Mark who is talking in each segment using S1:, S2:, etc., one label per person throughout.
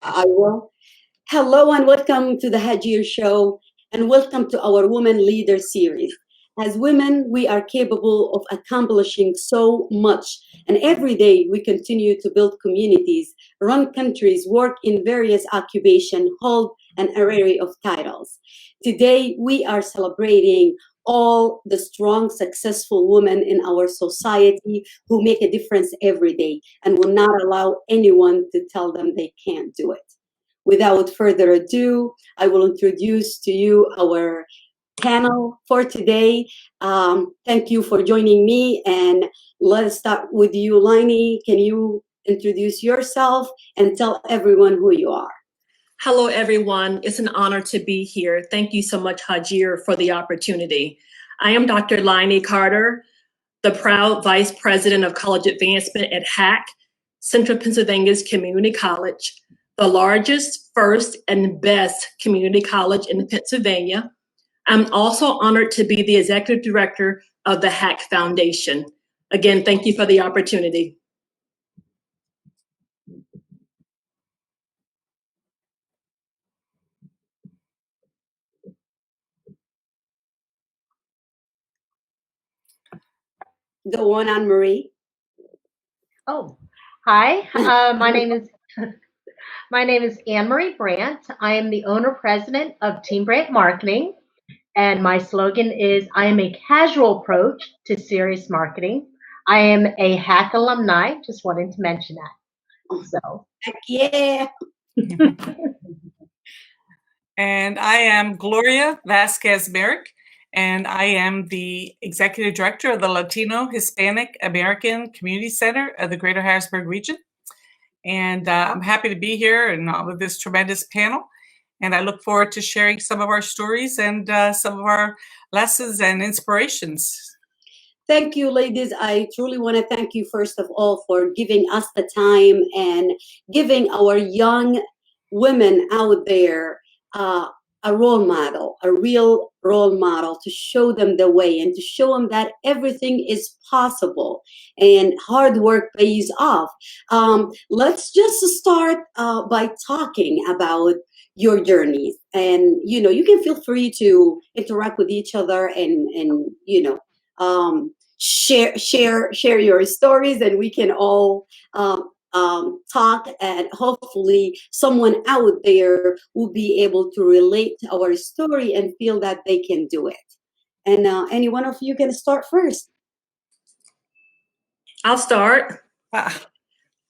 S1: I will. Hello and welcome to the Hagir Show and welcome to our Women Leader series. As women, we are capable of accomplishing so much, and every day we continue to build communities, run countries, work in various occupations, hold an array of titles. Today, we are celebrating all the strong, successful women in our society who make a difference every day and will not allow anyone to tell them they can't do it. Without further ado, I will introduce to you our panel for today. Thank you for joining me, and let's start with you, Linnie. Can you introduce yourself and tell everyone who you are?
S2: Hello, everyone. It's an honor to be here. Thank you so much, Hagir, for the opportunity. I am Dr. Linnie Carter, the proud Vice President of College Advancement at HACC, Central Pennsylvania's community college, the largest, first, and best community college in Pennsylvania. I'm also honored to be the Executive Director of the HACC Foundation. Again, thank you for the opportunity.
S1: Go on, Anne-Marie.
S3: Oh, hi. My name is Anne-Marie Brandt. I am the owner-president of TeamBrandt Marketing, and my slogan is, I am a casual approach to serious marketing. I am a HACC alumni, just wanted to mention that. So,
S1: Heck yeah.
S4: And I am Gloria Vazquez Merrick, and I am the Executive Director of the Latino, Hispanic, American Community Center of the Greater Harrisburg region. And I'm happy to be here and with this tremendous panel. And I look forward to sharing some of our stories and some of our lessons and inspirations.
S1: Thank you, ladies. I truly want to thank you, first of all, for giving us the time and giving our young women out there a role model, a real role model, to show them the way and to show them that everything is possible and hard work pays off. Let's just start by talking about your journeys, and you can feel free to interact with each other and share your stories, and we can all talk, and hopefully someone out there will be able to relate to our story and feel that they can do it. And any one of you can start first.
S2: I'll start.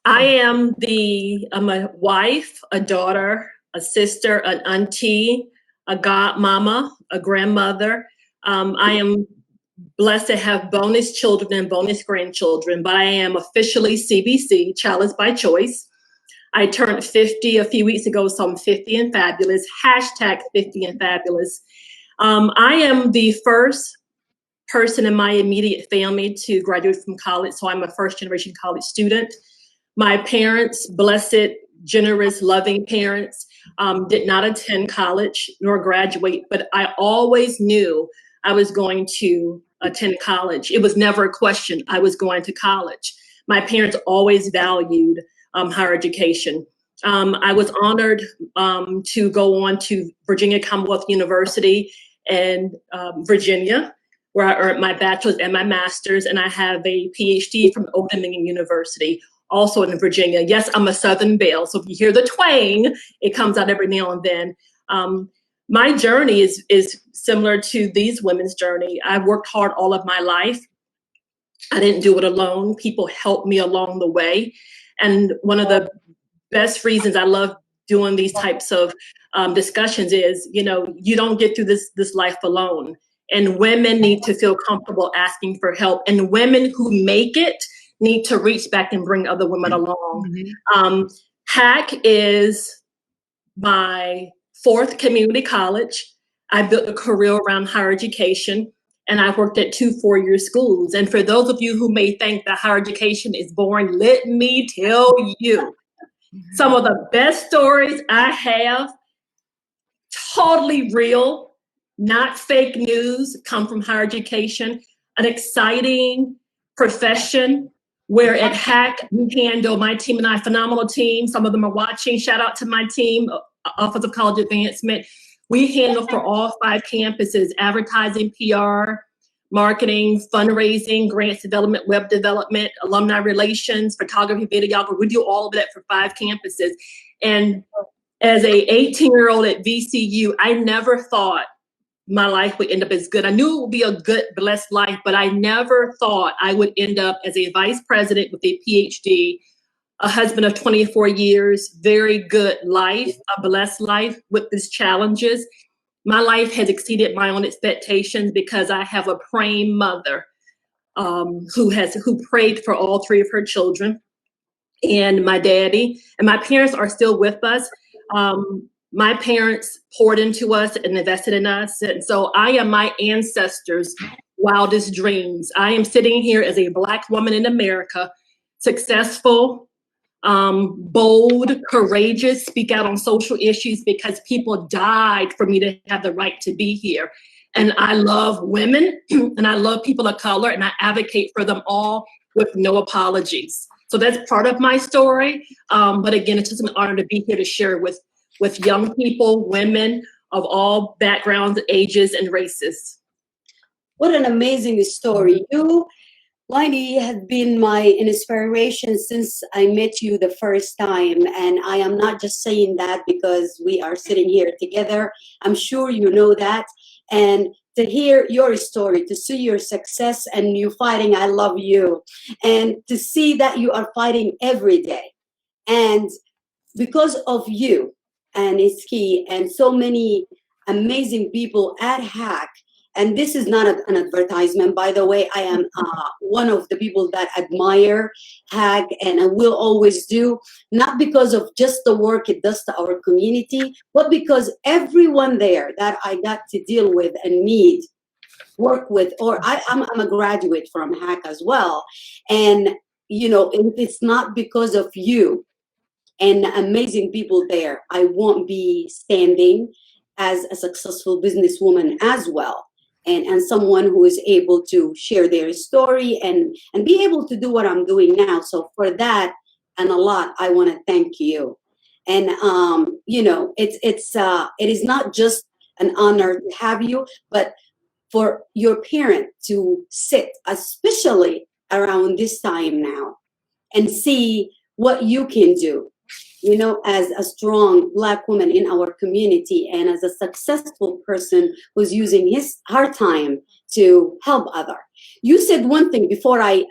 S2: I'm a wife, a daughter, a sister, an auntie, a godmama, a grandmother. I am blessed to have bonus children and bonus grandchildren, but I am officially CBC, Childless by Choice. I turned 50 a few weeks ago, so I'm 50 and fabulous, hashtag 50 and fabulous. I am the first person in my immediate family to graduate from college, so I'm a first generation college student. My parents, blessed, generous, loving parents, did not attend college nor graduate, but I always knew I was going to attend college. It was never a question. I was going to college. My parents always valued higher education. I was honored to go on to Virginia Commonwealth University in Virginia, where I earned my bachelor's and my master's, and I have a Ph.D. from Old Dominion University, also in Virginia. Yes, I'm a Southern belle, so if you hear the twang, it comes out every now and then. My journey is similar to these women's journey. I worked hard all of my life. I didn't do it alone. People helped me along the way. And one of the best reasons I love doing these types of discussions is, you don't get through this life alone. And women need to feel comfortable asking for help. And women who make it need to reach back and bring other women along. Mm-hmm. HACC is my fourth community college. I built a career around higher education, and I worked at 2 4-year schools. And for those of you who may think that higher education is boring, let me tell you, some of the best stories I have, totally real, not fake news, come from higher education, an exciting profession, where at HACC, we handle, my team and I, phenomenal team. Some of them are watching. Shout out to my team, Office of College Advancement. We handle for all 5 campuses, advertising, PR, marketing, fundraising, grants development, web development, alumni relations, photography, videography. We do all of that for 5 campuses. And as a 18-year-old at VCU, I never thought my life would end up as good. I knew it would be a good, blessed life, but I never thought I would end up as a vice president with a Ph.D., a husband of 24 years, very good life, a blessed life with these challenges. My life has exceeded my own expectations because I have a praying mother who prayed for all 3 of her children, and my daddy, and my parents are still with us. My parents poured into us and invested in us. And so I am my ancestors' wildest dreams. I am sitting here as a Black woman in America, successful, bold, courageous, speak out on social issues because people died for me to have the right to be here. And I love women and I love people of color, and I advocate for them all with no apologies. So that's part of my story. But again, it's just an honor to be here to share with young people, women of all backgrounds, ages, and races.
S1: What an amazing story. You, Linnie, have been my inspiration since I met you the first time. And I am not just saying that because we are sitting here together. I'm sure you know that. And to hear your story, to see your success and you fighting, I love you. And to see that you are fighting every day. And because of you, and it's key, and so many amazing people at HACC. And this is not an advertisement, by the way. I am one of the people that admire HACC, and I will always do, not because of just the work it does to our community, but because everyone there that I got to deal with and meet, work with, or I'm a graduate from HACC as well. And, you know, it's not because of you and amazing people there, I won't be standing as a successful businesswoman as well, and someone who is able to share their story and be able to do what I'm doing now. So for that and a lot, I want to thank you. And you know, it is not just an honor to have you, but for your parent to sit, especially around this time now, and see what you can do, you know, as a strong Black woman in our community and as a successful person who's using her time to help others. You said one thing before I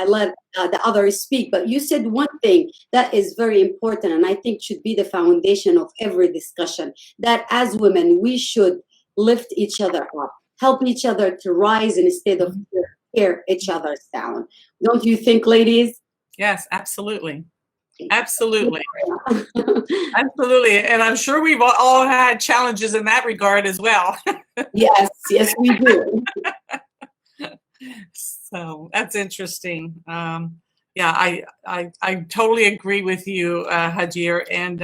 S1: let the others speak, but you said one thing that is very important and I think should be the foundation of every discussion, that as women, we should lift each other up, help each other to rise instead of tear each other down. Don't you think, ladies?
S4: Yes, absolutely. Absolutely. Absolutely. And I'm sure we've all had challenges in that regard as well.
S1: Yes, we do.
S4: So that's interesting. Yeah, I totally agree with you, Hagir. And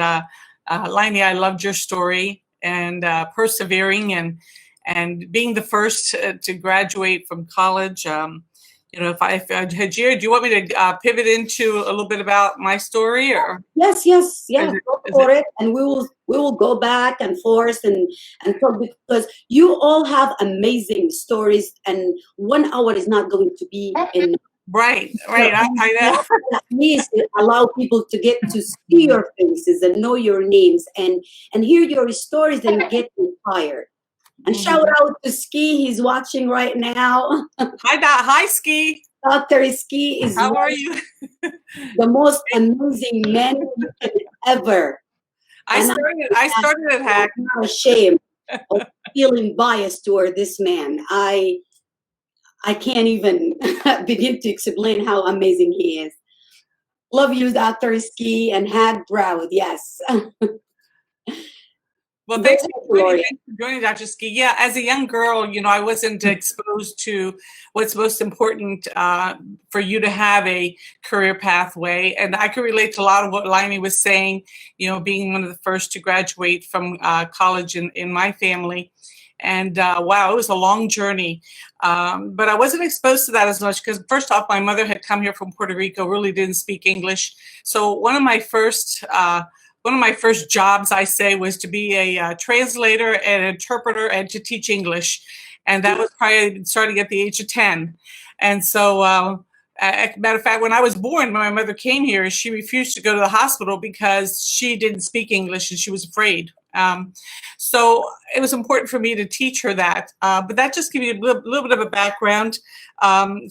S4: Linnie, I loved your story and persevering and being the first to graduate from college. You know, if Hagir, do you want me to pivot into a little bit about my story, or?
S1: Yes. Go for it, and we will go back and forth and talk, because you all have amazing stories, and 1 hour is not going to be enough.
S4: Right. I know.
S1: At least allow people to get to see your faces and know your names and hear your stories and get inspired. And shout out to Ski, he's watching right now.
S4: Hi, Ski.
S1: Dr. Ski is
S4: How are you?
S1: the most amazing man you can ever.
S4: I started at HACC.
S1: I'm not ashamed of feeling biased toward this man. I can't even begin to explain how amazing he is. Love you, Dr. Ski, and HACC proud, yes.
S4: Well, thanks for joining, Dr. Ski. Yeah, as a young girl, you know, I wasn't exposed to what's most important for you to have a career pathway. And I could relate to a lot of what Linnie was saying, you know, being one of the first to graduate from college in my family. And wow, it was a long journey. But I wasn't exposed to that as much because first off, my mother had come here from Puerto Rico, really didn't speak English. So one of my first jobs, I say, was to be a translator and interpreter and to teach English. And that was probably starting at the age of 10. And so, matter of fact, when I was born, when my mother came here, she refused to go to the hospital because she didn't speak English and she was afraid. So it was important for me to teach her that. But that just gives you a little bit of a background.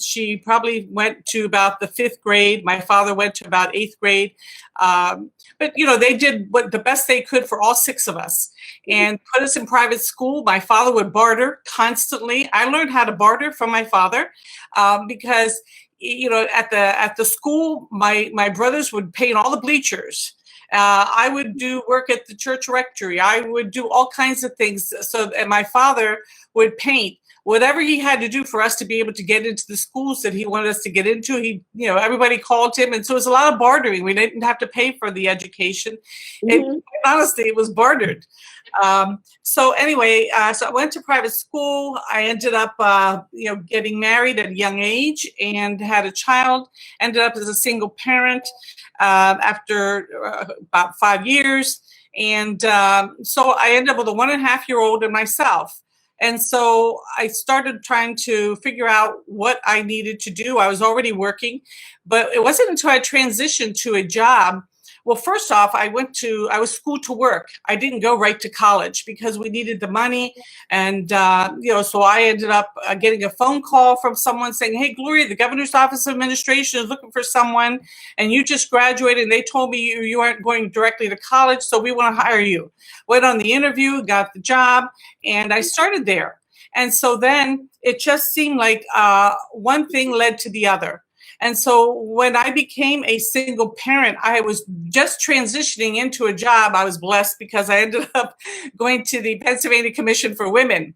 S4: She probably went to about the 5th grade. My father went to about 8th grade. But, you know, they did what the best they could for all 6 of us and put us in private school. My father would barter constantly. I learned how to barter from my father because, you know, at the school, my brothers would paint all the bleachers. I would do work at the church rectory. I would do all kinds of things. And my father would paint whatever he had to do for us to be able to get into the schools that he wanted us to get into. He, you know, everybody called him. And so it was a lot of bartering. We didn't have to pay for the education. Honestly, it was bartered. So anyway, so I went to private school. I ended up, you know, getting married at a young age and had a child, ended up as a single parent after about 5 years. And so I ended up with a 1.5-year-old and myself. And so I started trying to figure out what I needed to do. I was already working, but it wasn't until I transitioned to a job. Well, first off, I was schooled to work. I didn't go right to college because we needed the money. And, you know, so I ended up getting a phone call from someone saying, hey, Gloria, the Governor's Office of Administration is looking for someone. And you just graduated. And they told me you aren't going directly to college. So we want to hire you. Went on the interview, got the job, and I started there. And so then it just seemed like one thing led to the other. And so when I became a single parent, I was just transitioning into a job. I was blessed because I ended up going to the Pennsylvania Commission for Women.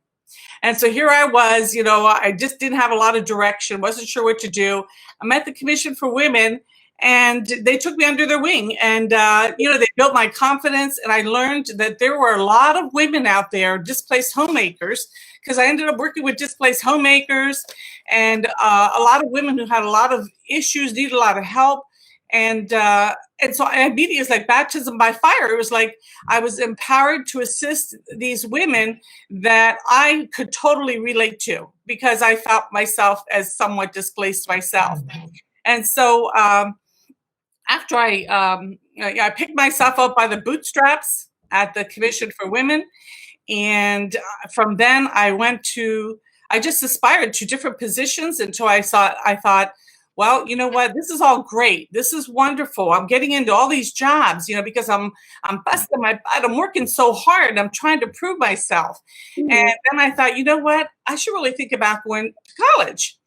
S4: And so here I was, you know, I just didn't have a lot of direction, wasn't sure what to do. I'm at the Commission for Women and they took me under their wing and, you know, they built my confidence and I learned that there were a lot of women out there, displaced homemakers, because I ended up working with displaced homemakers and a lot of women who had a lot of issues, needed a lot of help. And so I immediately, it's like baptism by fire. It was like I was empowered to assist these women that I could totally relate to because I felt myself as somewhat displaced myself. And so after I picked myself up by the bootstraps at the Commission for Women. And from then I just aspired to different positions until I thought, well, you know what, this is all great. This is wonderful. I'm getting into all these jobs, you know, because I'm busting my butt. I'm working so hard. I'm trying to prove myself. Mm-hmm. And then I thought, you know what, I should really think about going to college.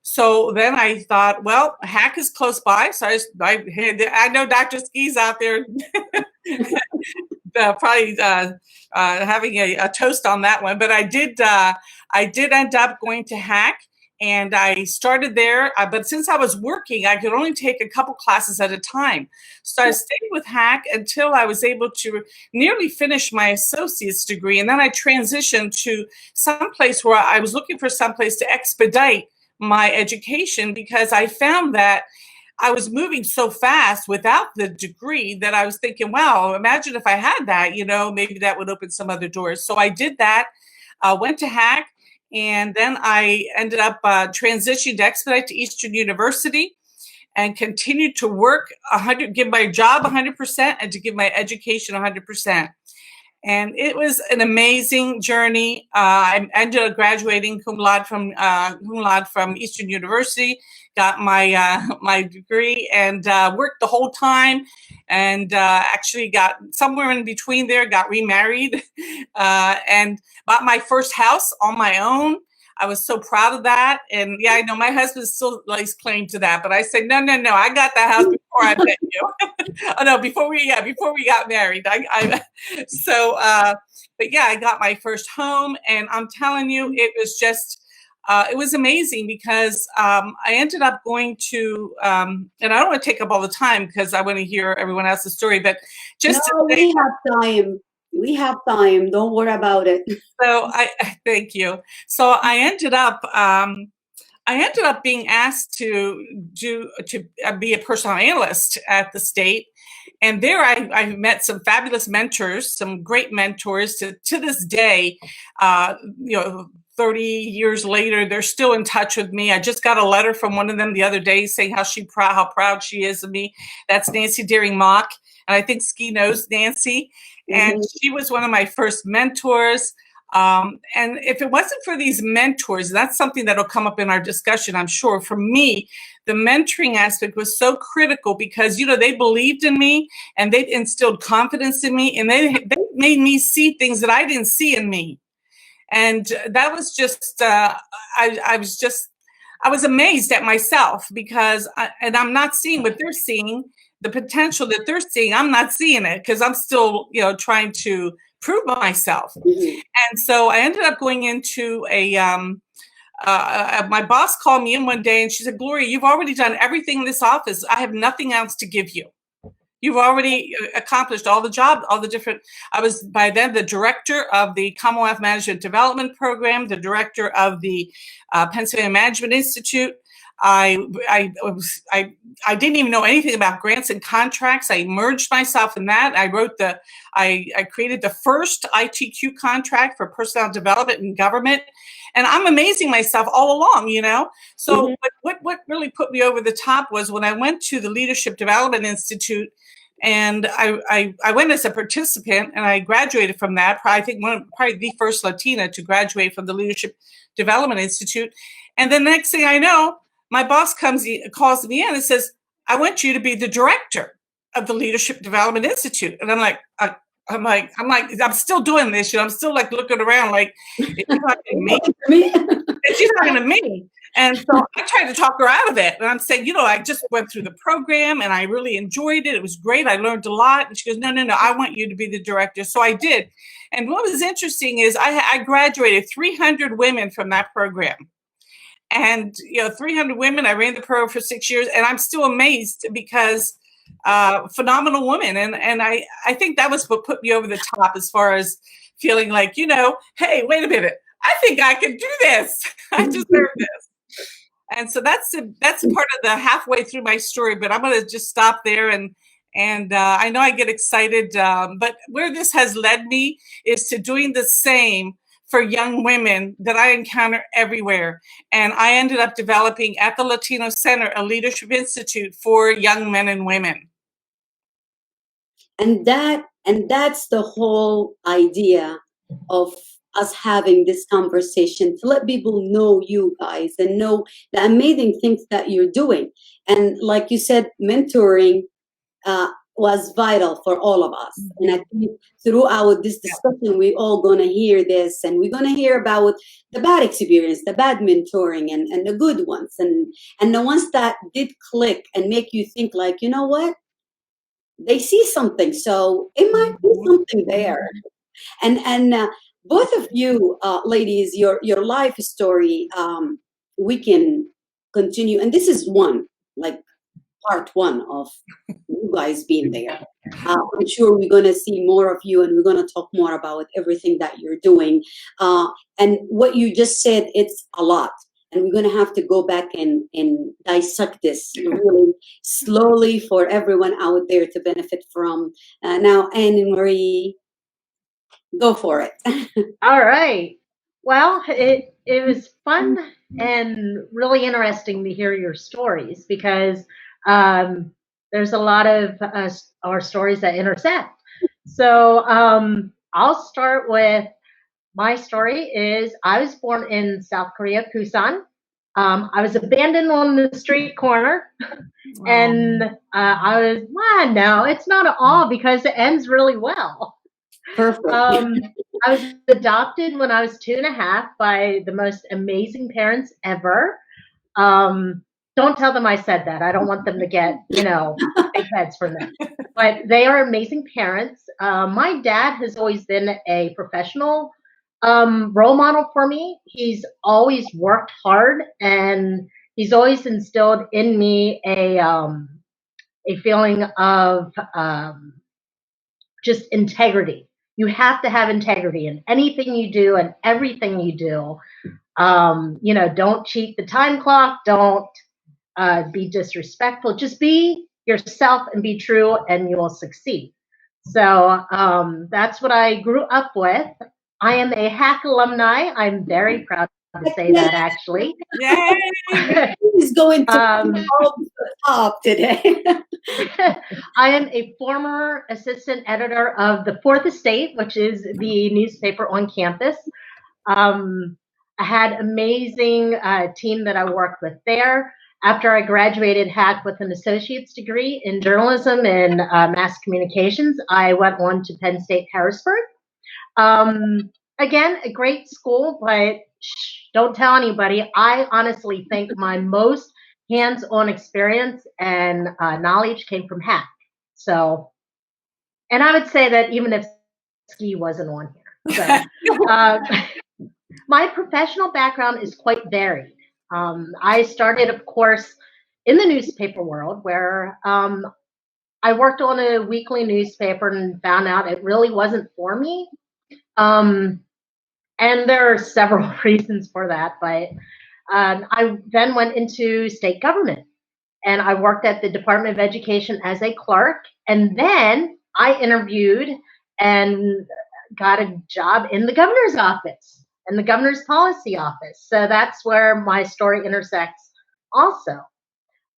S4: So then I thought, well, HACC is close by. So I know Dr. Ski's out there probably having a toast on that one. But I did end up going to HACC and I started there. But since I was working, I could only take a couple classes at a time. So I stayed with HACC until I was able to nearly finish my associate's degree. And then I transitioned to someplace where I was looking for someplace to expedite my education because I found that I was moving so fast without the degree that I was thinking, wow, imagine if I had that, you know, maybe that would open some other doors. So I did that, went to HACC, and then I ended up transitioning to expedite to Eastern University and continued to work give my job 100% and to give my education 100%. And it was an amazing journey. I ended up graduating cum laude from Eastern University, got my degree, and worked the whole time. And actually got somewhere in between there, got remarried, and bought my first house on my own. I was so proud of that. And yeah, I know my husband still lays claim to that, but I said, no, I got that house before I met you. Oh no, before we got married. But yeah, I got my first home and I'm telling you, it was just, it was amazing because I ended up going to, and I don't want to take up all the time because I want to hear everyone else's story, but just
S1: we have time. We have time. Don't worry about it.
S4: So thank you. So I ended up being asked to be a personal analyst at the state, and there I met some fabulous mentors, some great mentors. To this day, you know, 30 years later, they're still in touch with me. I just got a letter from one of them the other day saying how proud she is of me. That's Nancy Deering Mock, and I think Ski knows Nancy, and she was one of my first mentors. And if it wasn't for these mentors, that's something that'll come up in our discussion, I'm sure. For me, the mentoring aspect was so critical because, you know, they believed in me and they instilled confidence in me, and they made me see things that I didn't see in me. And that was just, I was amazed at myself because, and I'm not seeing what they're seeing, the potential that they're seeing. I'm not seeing it because I'm still, you know, trying to prove myself. And so I ended up going into my boss called me in one day and she said, Gloria, you've already done everything in this office. I have nothing else to give you. You've already accomplished all the job, all the different. I was by then the director of the Commonwealth Management Development Program, the director of the Pennsylvania Management Institute. I didn't even know anything about grants and contracts. I immersed myself in that. I created the first ITQ contract for personnel development in government. And I'm amazing myself all along, you know. So what really put me over the top was when I went to the Leadership Development Institute, and I went as a participant, and I graduated from that. I think probably the first Latina to graduate from the Leadership Development Institute. And then the next thing I know, my boss calls me in and says, I want you to be the director of the Leadership Development Institute. And I'm like, I'm still doing this. You know, I'm still like looking around like, it's not me. She's talking to me. And so I tried to talk her out of it. And I'm saying, you know, I just went through the program and I really enjoyed it. It was great. I learned a lot. And she goes, no, I want you to be the director. So I did. And what was interesting is I graduated 300 women from that program. And, you know, 300 women, I ran the program for 6 years, and I'm still amazed because phenomenal women. And I think that was what put me over the top as far as feeling like, you know, hey, wait a minute, I think I can do this. I deserve this. And so that's part of the halfway through my story, but I'm going to just stop there. And I know I get excited, but where this has led me is to doing the same for young women that I encounter everywhere. And I ended up developing at the Latino Center a leadership institute for young men and women.
S1: And that's the whole idea of us having this conversation, to let people know you guys and know the amazing things that you're doing. And like you said, mentoring was vital for all of us. And I think throughout this discussion, we're all going to hear this, and we're going to hear about the bad experience, the bad mentoring, and the good ones, and the ones that did click and make you think like, you know what? They see something, so it might be something there. And both of you, ladies, your life story, we can continue. And this is part one of you guys being there. I'm sure we're going to see more of you, and we're going to talk more about everything that you're doing. And what you just said, it's a lot. And we're going to have to go back and dissect this really slowly for everyone out there to benefit from. Now, Anne-Marie, go for it.
S3: All right. Well, it was fun and really interesting to hear your stories because there's a lot of our stories that intersect. So I'll start with my story. Is I was born in South Korea, Busan. I was abandoned on the street corner, and I was, no, it's not at all because it ends really well.
S1: Perfect.
S3: I was adopted when I was 2.5 by the most amazing parents ever. Don't tell them I said that. I don't want them to get, big heads from them. But they are amazing parents. My dad has always been a professional role model for me. He's always worked hard, and he's always instilled in me a feeling of just integrity. You have to have integrity in anything you do and everything you do. Don't cheat the time clock. Don't be disrespectful. Just be yourself and be true, and you will succeed. So that's what I grew up with. I am a HACC alumni. I'm very proud to say that, actually.
S4: Yay!
S1: He's going to the top today.
S3: I am a former assistant editor of the Fourth Estate, which is the newspaper on campus. I had amazing team that I worked with there. After I graduated HACC with an associate's degree in journalism and mass communications, I went on to Penn State Harrisburg. Again, a great school, but don't tell anybody. I honestly think my most hands-on experience and knowledge came from HACC. So, and I would say that even if ski wasn't on here. So, my professional background is quite varied. I started, of course, in the newspaper world where I worked on a weekly newspaper and found out it really wasn't for me. And there are several reasons for that, but I then went into state government and I worked at the Department of Education as a clerk. And then I interviewed and got a job in the governor's office and the governor's policy office. So that's where my story intersects also.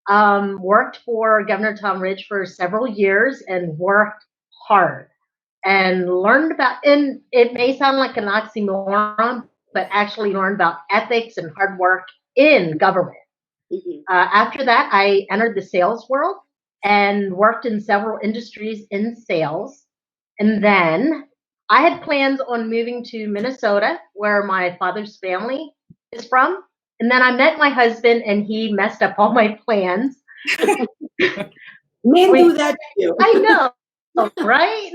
S3: Worked for Governor Tom Ridge for several years and worked hard and learned about, and it may sound like an oxymoron, but actually learned about ethics and hard work in government. Mm-hmm. After that, I entered the sales world and worked in several industries in sales. And then I had plans on moving to Minnesota, where my father's family is from. And then I met my husband, and he messed up all my plans.
S1: Men do that too.
S3: I know, right?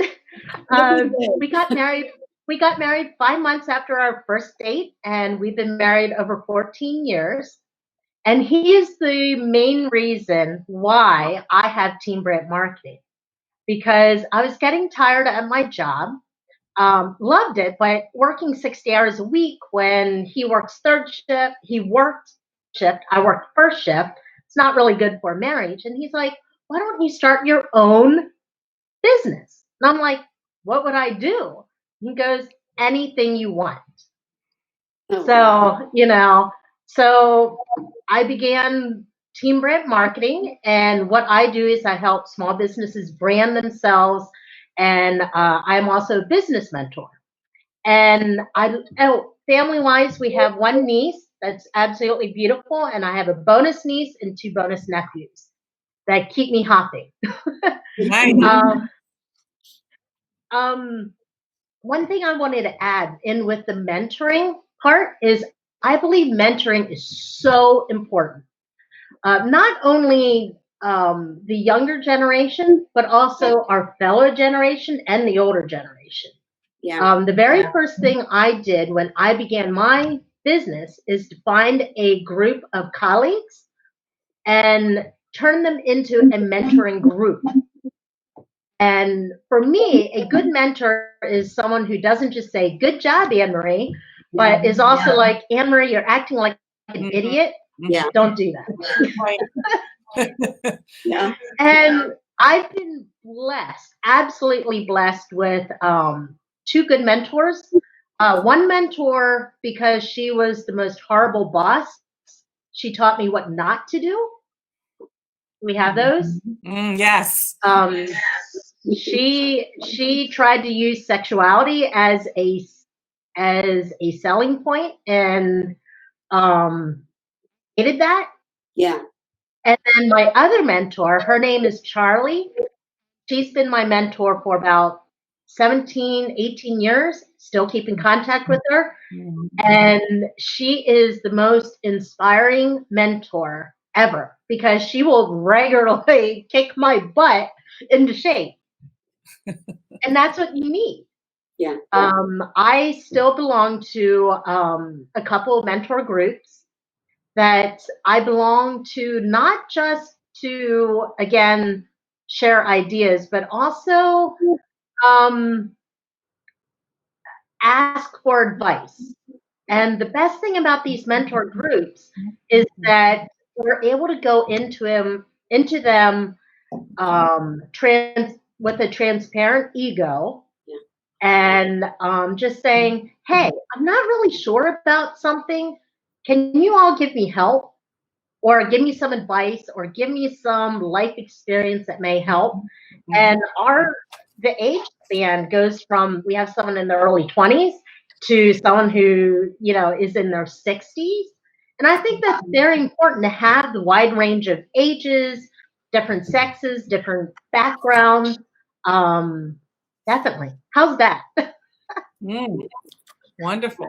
S3: We got married. We got married 5 months after our first date, and we've been married over 14 years. And he is the main reason why I have TeamBrandt Marketing, because I was getting tired at my job. Loved it, but working 60 hours a week when he works third shift, he worked shift, I worked first shift. It's not really good for marriage. And he's like, why don't you start your own business? And I'm like, what would I do? He goes, anything you want. Oh, so I began TeamBrandt Marketing. And what I do is I help small businesses brand themselves. And I'm also a business mentor. And family-wise, we have one niece that's absolutely beautiful, and I have a bonus niece and 2 bonus nephews that keep me hopping. One thing I wanted to add in with the mentoring part is I believe mentoring is so important. Not only the younger generation, but also our fellow generation and the older generation. Yeah. The very first thing I did when I began my business is to find a group of colleagues and turn them into a mentoring group. And for me, a good mentor is someone who doesn't just say, good job, Anne-Marie, but is also like, Anne-Marie, you're acting like an idiot. Yeah. Don't do that. Yeah. And I've been blessed, absolutely blessed with 2 good mentors. One mentor, because she was the most horrible boss, she taught me what not to do. We have those?
S4: Yes.
S3: She tried to use sexuality as a selling point and hated that. Yeah. And then my other mentor, her name is Charlie. She's been my mentor for about 17, 18 years, still keep in contact with her. Mm-hmm. And she is the most inspiring mentor ever because she will regularly kick my butt into shape. And that's what you need. Yeah. I still belong to a couple of mentor groups that I belong to, not just to, again, share ideas, but also ask for advice. And the best thing about these mentor groups is that we're able to go into them with a transparent ego and just saying, hey, I'm not really sure about something. Can you all give me help? Or give me some advice, or give me some life experience that may help. And the age span goes from, we have someone in their early 20s to someone who, is in their 60s. And I think that's very important to have the wide range of ages, different sexes, different backgrounds. Definitely. How's that?
S4: Wonderful.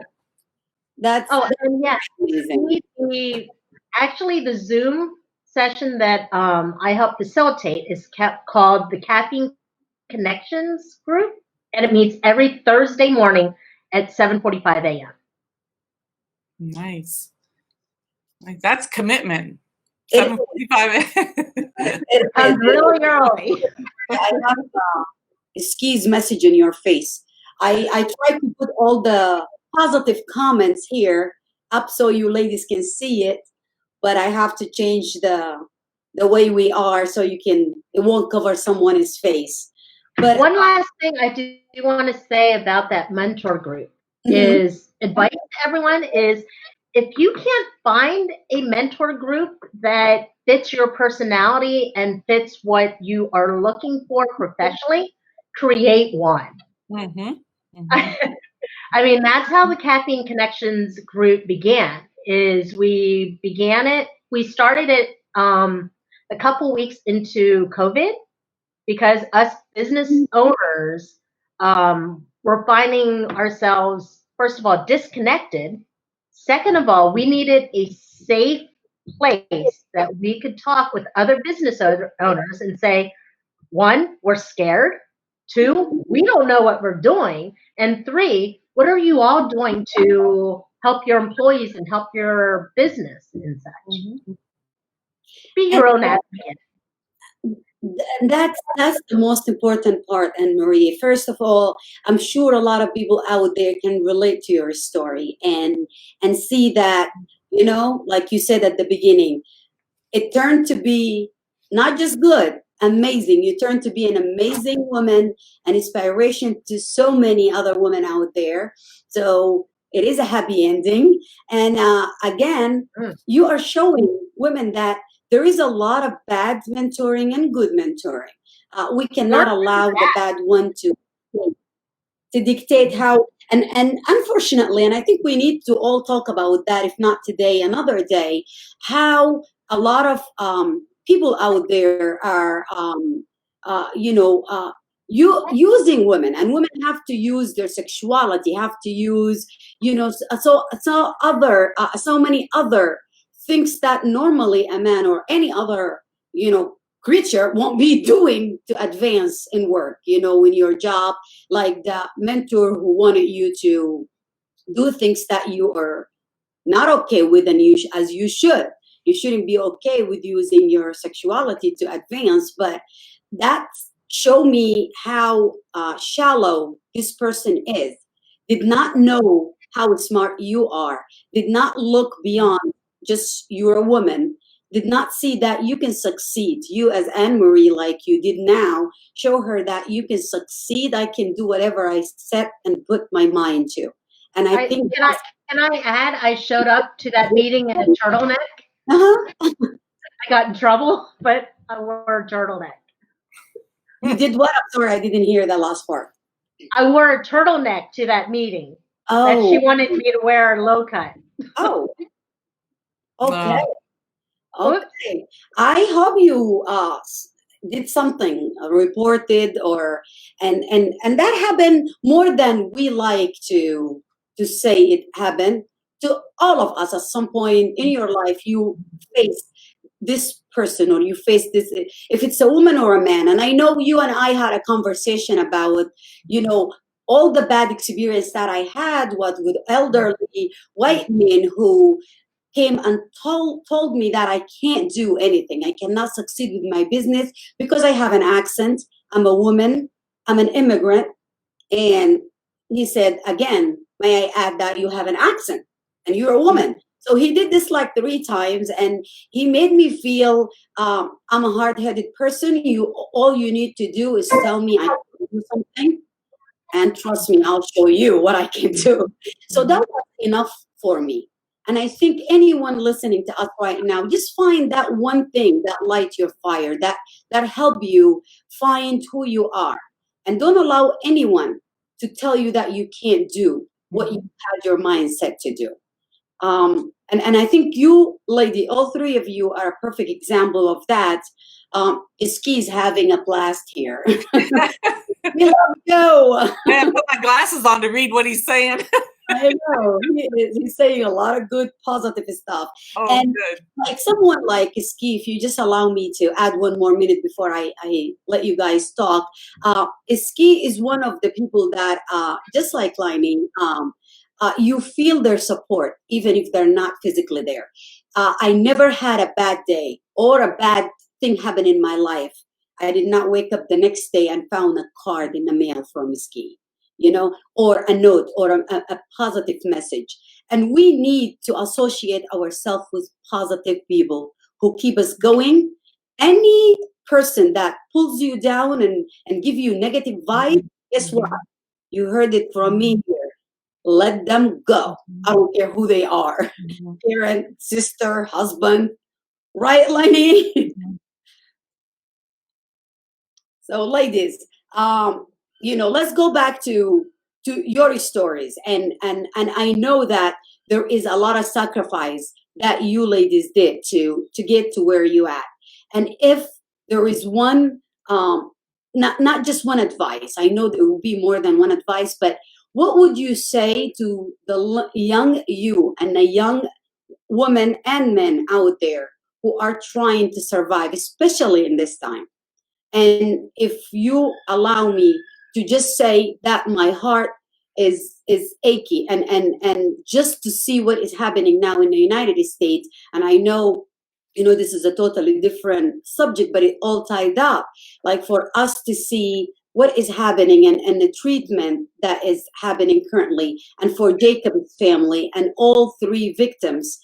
S1: That's
S3: and yeah,
S1: amazing.
S3: actually, the Zoom session that I help facilitate is called the Caffeine Connections Group, and it meets every Thursday morning at 7:45 a.m.
S4: Nice. Like, that's commitment. 7:45.
S3: I'm really early.
S1: I have Ski's message in your face. I try to put all the positive comments here up so you ladies can see it, but I have to change the way we are so it won't cover someone's face. But
S3: one last thing I do want to say about that mentor group is advice to everyone is, if you can't find a mentor group that fits your personality and fits what you are looking for professionally, create one. I mean, that's how the Caffeine Connections group began. We started it a couple weeks into COVID, because us business owners were finding ourselves, first of all, disconnected. Second of all, we needed a safe place that we could talk with other business owners and say, one, we're scared. Two, we don't know what we're doing. And three, what are you all doing to help your employees and help your business and such? Be your own advocate.
S1: That's the most important part, Anne-Marie. First of all, I'm sure a lot of people out there can relate to your story and see that, like you said at the beginning, it turned to be not just good, amazing. You turned to be an amazing woman, an inspiration to so many other women out there. So it is a happy ending. And again, you are showing women that there is a lot of bad mentoring and good mentoring. We cannot allow the bad one to dictate how, and unfortunately, and I think we need to all talk about that, if not today, another day, how a lot of people out there are, using women, and women have to use their sexuality, have to use, so many other things that normally a man or any other, creature won't be doing to advance in work, in your job, like the mentor who wanted you to do things that you are not okay with, and as you should. You shouldn't be okay with using your sexuality to advance, but that show me how shallow this person is. Did not know how smart you are. Did not look beyond just you're a woman. Did not see that you can succeed. You as Anne-Marie, like you did now, show her that you can succeed. I can do whatever I set and put my mind to. And I think
S3: can I add, I showed up to that meeting in a turtleneck. I got in trouble, but I wore a turtleneck.
S1: You did what? I'm sorry, I didn't hear that last part.
S3: I wore a turtleneck to that meeting.
S1: Oh.
S3: That she wanted me to wear a low cut.
S1: Oh. Okay. Okay. I hope you did something, reported, or and that happened more than we like to say it happened to all of us at some point in your life. You face this person, or you face this, if it's a woman or a man. And I know you and I had a conversation about, all the bad experience that I had was with elderly white men who came and told me that I can't do anything. I cannot succeed with my business because I have an accent. I'm a woman. I'm an immigrant. And he said, again, may I add that you have an accent and you're a woman. So he did this like 3 times, and he made me feel I'm a hard-headed person. All you need to do is tell me I can do something, and trust me, I'll show you what I can do. So that was enough for me. And I think anyone listening to us right now, just find that one thing that lights your fire, that help you find who you are, and don't allow anyone to tell you that you can't do what you had your mind set to do. And I think you, lady, all 3 of you are a perfect example of that. Iski's having a blast here. We love you.
S4: I have to put my glasses on to read what he's saying.
S1: I know. He's saying a lot of good, positive stuff.
S4: Oh,
S1: And
S4: good.
S1: like someone like Iski, if you just allow me to add 1 more minute before I let you guys talk. Iski is one of the people that, just like Linnie, you feel their support, even if they're not physically there. I never had a bad day or a bad thing happen in my life. I did not wake up the next day and found a card in the mail from Iski, or a note or a positive message. And we need to associate ourselves with positive people who keep us going. Any person that pulls you down and give you negative vibes, guess what? You heard it from me here. Let them go. I don't care who they are. Parent, sister, husband. Right, Linnie? So, ladies, let's go back to your stories, and I know that there is a lot of sacrifice that you ladies did to get to where you at. And if there is one, not just one advice, I know there will be more than one advice, but what would you say to the young you and the young women and men out there who are trying to survive, especially in this time? And if you allow me to just say that my heart is achy, and just to see what is happening now in the United States, and I know, this is a totally different subject, but it all tied up. Like for us to see what is happening and the treatment that is happening currently, and for Jacob's family and all 3 victims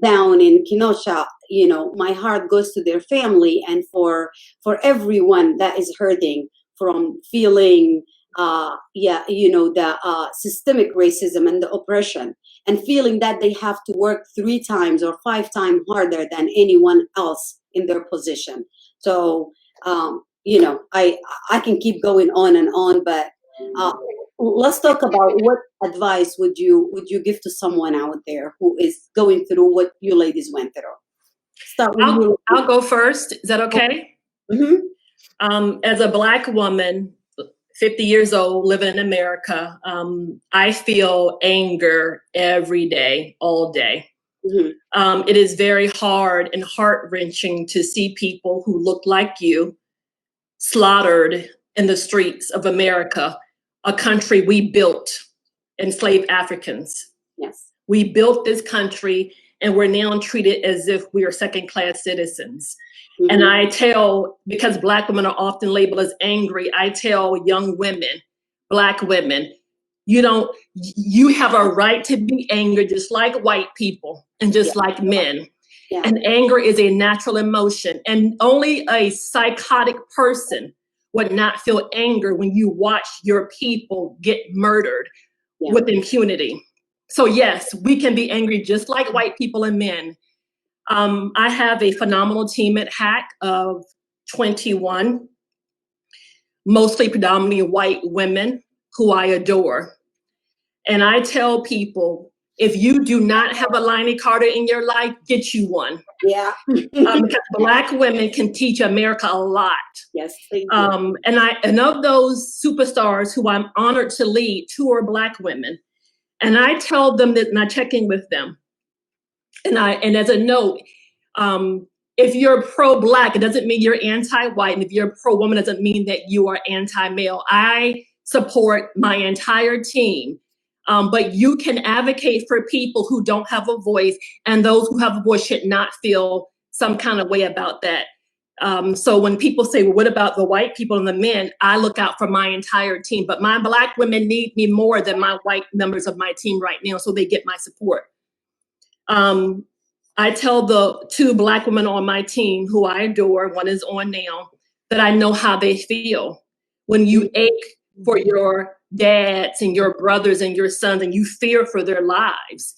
S1: down in Kenosha, my heart goes to their family, and for everyone that is hurting from feeling the systemic racism and the oppression, and feeling that they have to work 3 times or 5 times harder than anyone else in their position. So I can keep going on and on, but let's talk about what advice would you give to someone out there who is going through what you ladies went through. Start with you.
S2: I'll go first. Is that okay?
S1: Mm-hmm.
S2: As a Black woman, 50 years old, living in America, I feel anger every day, all day.
S1: Mm-hmm.
S2: It is very hard and heart-wrenching to see people who look like you slaughtered in the streets of America, a country we built, enslaved Africans.
S1: Yes.
S2: We built this country, and we're now treated as if we are second-class citizens. Mm-hmm. And I tell, because Black women are often labeled as angry, I tell young women, Black women, you have a right to be angry just like white people and just like men.
S1: Yeah.
S2: And anger is a natural emotion. And only a psychotic person would not feel anger when you watch your people get murdered with impunity. So yes, we can be angry just like white people and men. I have a phenomenal team at HACC of 21, mostly predominantly white women who I adore. And I tell people, if you do not have a Linnie Carter in your life, get you one.
S1: Yeah.
S2: Because Black women can teach America a lot.
S1: Yes, they do.
S2: And of those superstars who I'm honored to lead, 2 are Black women. And I tell them that, and I check in with them. And as a note, if you're pro-Black, it doesn't mean you're anti-white. And if you're pro-woman, it doesn't mean that you are anti-male. I support my entire team. But you can advocate for people who don't have a voice, and those who have a voice should not feel some kind of way about that. So when people say, well, what about the white people and the men? I look out for my entire team, but my Black women need me more than my white members of my team right now, so they get my support. I tell the 2 Black women on my team who I adore, one is on now, that I know how they feel. When you ache for your dads and your brothers and your sons and you fear for their lives.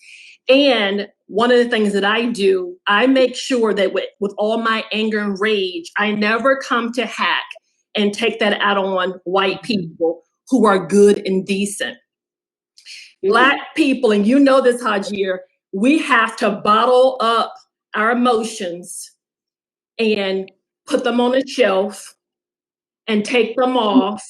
S2: And one of the things that I do, I make sure that with all my anger and rage, I never come to HACC and take that out on white people who are good and decent. Black people, and you know this, Hagir, we have to bottle up our emotions and put them on a shelf and take them off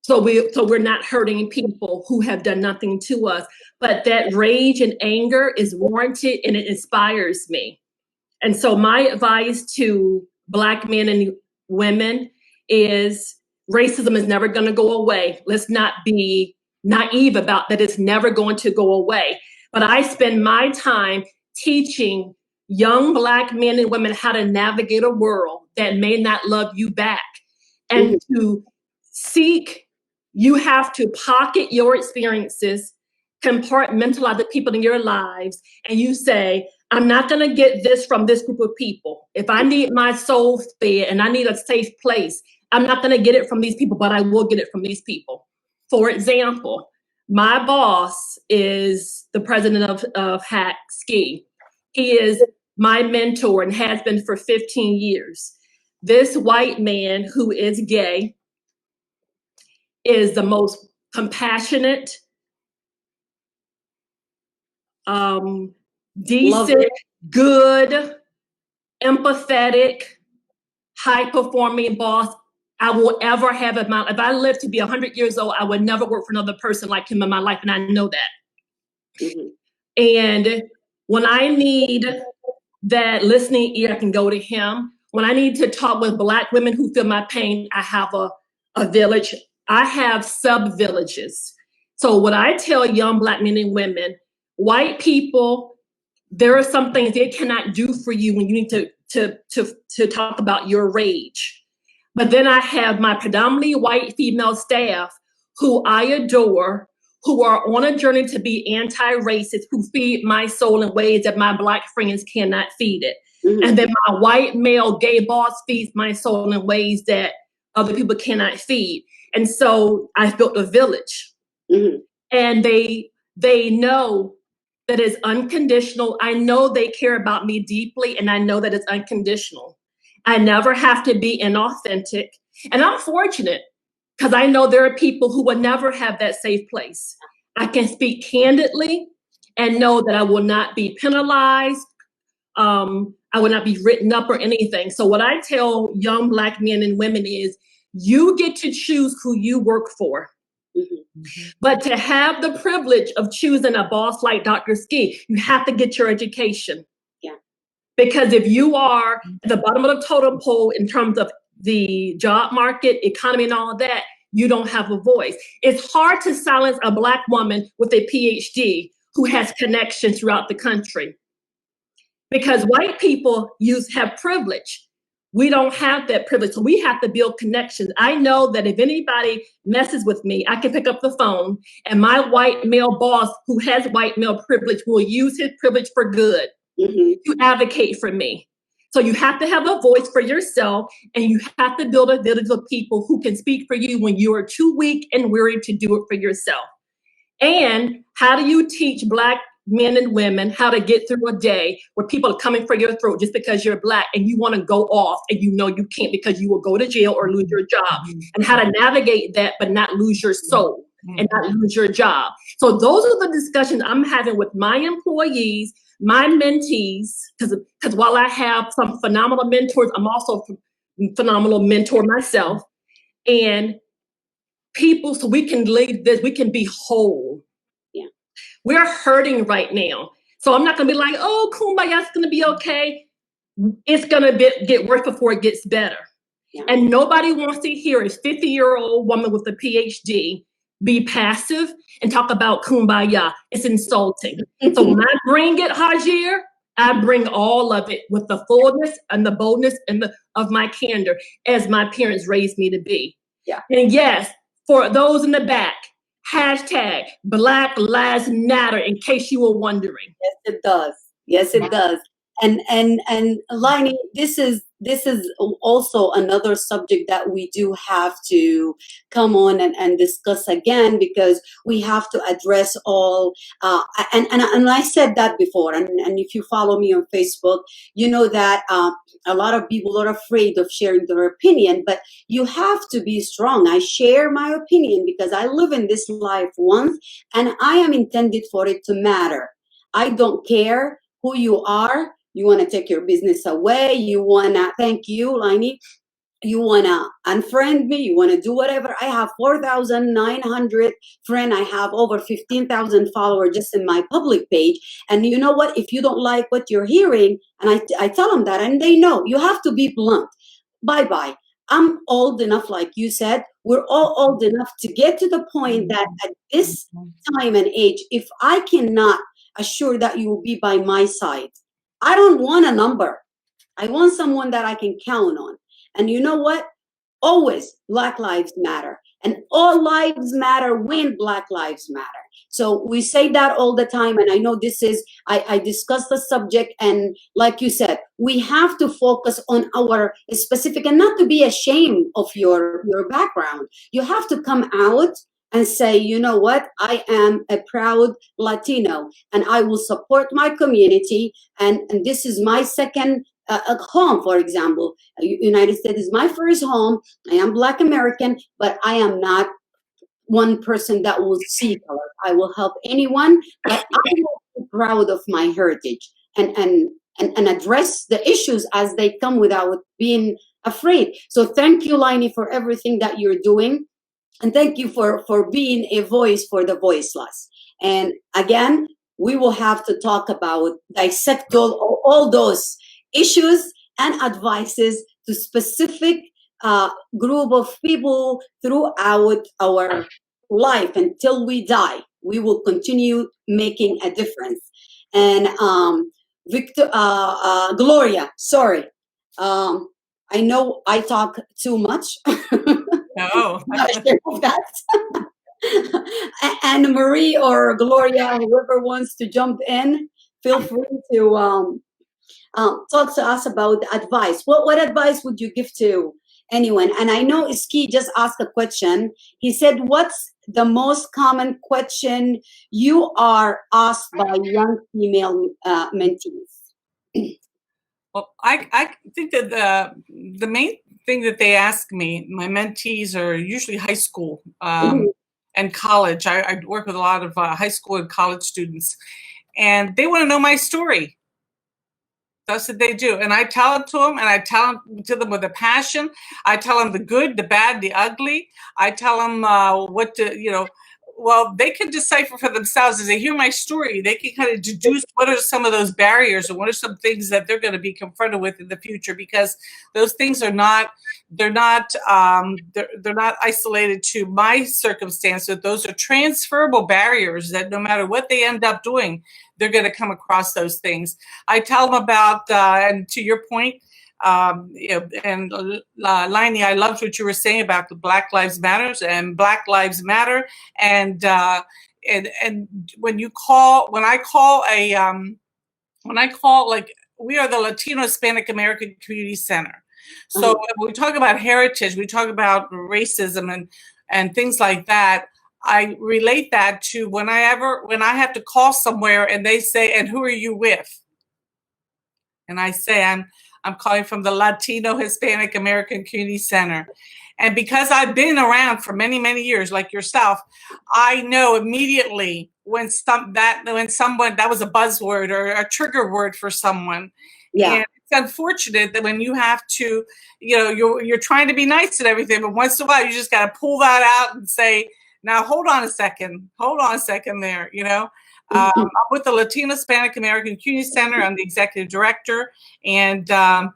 S2: so we're not hurting people who have done nothing to us. But that rage and anger is warranted and it inspires me. And so my advice to Black men and women is racism is never going to go away. Let's not be naive about that. It's never going to go away. But I spend my time teaching young Black men and women how to navigate a world that may not love you back. And to seek, you have to pocket your experiences, compartmentalize the people in your lives, and you say, I'm not going to get this from this group of people. If I need my soul fed and I need a safe place, I'm not going to get it from these people, but I will get it from these people. For example, my boss is the president of HACC. He is my mentor and has been for 15 years. This white man who is gay is the most compassionate, decent, good, empathetic, high-performing boss I will ever have in my life. If I live to be 100 years old, I would never work for another person like him in my life, and I know that. And when I need that listening ear, I can go to him. When I need to talk with Black women who feel my pain, I have a village. I have sub-villages. So what I tell young Black men and women, white people, there are some things they cannot do for you when you need to talk about your rage. But then I have my predominantly white female staff who I adore, who are on a journey to be anti-racist, who feed my soul in ways that my Black friends cannot feed it. And then my white male gay boss feeds my soul in ways that other people cannot feed. And so I've built a village. And they know that it's unconditional. I know they care about me deeply, and I know that it's unconditional. I never have to be inauthentic. And I'm fortunate because I know there are people who will never have that safe place. I can speak candidly and know that I will not be penalized. I will not be written up or anything. So what I tell young Black men and women is, you get to choose who you work for. But to have the privilege of choosing a boss like Dr. Ski, you have to get your education. Because if you are at the bottom of the totem pole in terms of the job market, economy, and all of that, you don't have a voice. It's hard to silence a Black woman with a Ph.D. who has connections throughout the country. Because white people have privilege. We don't have that privilege, so we have to build connections. I know that if anybody messes with me, I can pick up the phone, and my white male boss who has white male privilege will use his privilege for good to advocate for me. So you have to have a voice for yourself, and you have to build a village of people who can speak for you when you are too weak and weary to do it for yourself. And how do you teach Black men and women how to get through a day where people are coming for your throat just because you're Black and you want to go off and you know you can't because you will go to jail or lose your job, and how to navigate that but not lose your soul and not lose your job. So those are the discussions I'm having with my employees, my mentees, because while I have some phenomenal mentors, I'm also a phenomenal mentor myself, and people, so we can leave this, we can be whole. We're hurting right now. So I'm not going to be like, oh, kumbaya, it's going to be okay. It's going to get worse before it gets better. And nobody wants to hear a 50-year-old woman with a PhD be passive and talk about kumbaya. It's insulting. So when I bring it, Hagir, I bring all of it with the fullness and the boldness and of my candor as my parents raised me to be.
S1: Yeah.
S2: And yes, for those in the back, hashtag Black Lives Matter, in case you were wondering.
S1: Yes, it does. Yes, it does. And Linnie, this is also another subject that we do have to come on and discuss again, because we have to address all and I said that before, and if you follow me on Facebook, you know that a lot of people are afraid of sharing their opinion, but you have to be strong. I share my opinion because I live in this life once, and I am intended for it to matter. I don't care who you are. You want to take your business away. You want to, thank you, Linnie. You want to unfriend me. You want to do whatever. I have 4,900 friends. I have over 15,000 followers just in my public page. And you know what? If you don't like what you're hearing, and I tell them that, and they know, you have to be blunt. Bye-bye. I'm old enough, like you said, we're all old enough to get to the point that at this time and age, if I cannot assure that you will be by my side, I don't want a number. I want someone that I can count on. And you know what? Always Black Lives Matter. And all lives matter when Black Lives matter. So we say that all the time. And I know this is, I discussed the subject. And like you said, we have to focus on our specific, and not to be ashamed of your background. You have to come out and say, you know what, I am a proud Latino and I will support my community. And this is my second home, for example. United States is my first home. I am Black American, but I am not one person that will see color. I will help anyone, but I will be proud of my heritage and address the issues as they come without being afraid. So thank you, Linnie, for everything that you're doing. And thank you for being a voice for the voiceless. And again, we will have to talk about, dissect all those issues and advices to specific group of people throughout our life until we die. We will continue making a difference. And Gloria, sorry. I know I talk too much.
S4: No.
S1: That. And Marie or Gloria, whoever wants to jump in, feel free to talk to us about advice. What advice would you give to anyone? And I know Iski just asked a question. He said, what's the most common question you are asked by young female mentees?
S4: Well, I think that the main thing that they ask me, my mentees are usually high school and college. I work with a lot of high school and college students, and they want to know my story. That's what they do. And I tell it to them, and I tell it to them with a passion. I tell them the good, the bad, the ugly. I tell them what to, well, they can decipher for themselves. As they hear my story, they can kind of deduce what are some of those barriers and what are some things that they're going to be confronted with in the future, because those things are not, they're not isolated to my circumstance. But those are transferable barriers that no matter what they end up doing, they're going to come across those things. I tell them about, and to your point, and Linnie, I loved what you were saying about the Black Lives Matters and Black Lives Matter. And when I call, like, we are the Latino Hispanic American Community Center. So when we talk about heritage, we talk about racism and things like that. I relate that to when I have to call somewhere and they say, and who are you with? And I say, I'm calling from the Latino Hispanic American Community Center. And because I've been around for many, many years, like yourself, I know immediately when someone, that was a buzzword or a trigger word for someone. Yeah. And it's unfortunate that when you have to, you're trying to be nice and everything, but once in a while you just got to pull that out and say, now hold on a second there, I'm with the Latino Hispanic American Community Center. I'm the executive director, and I'm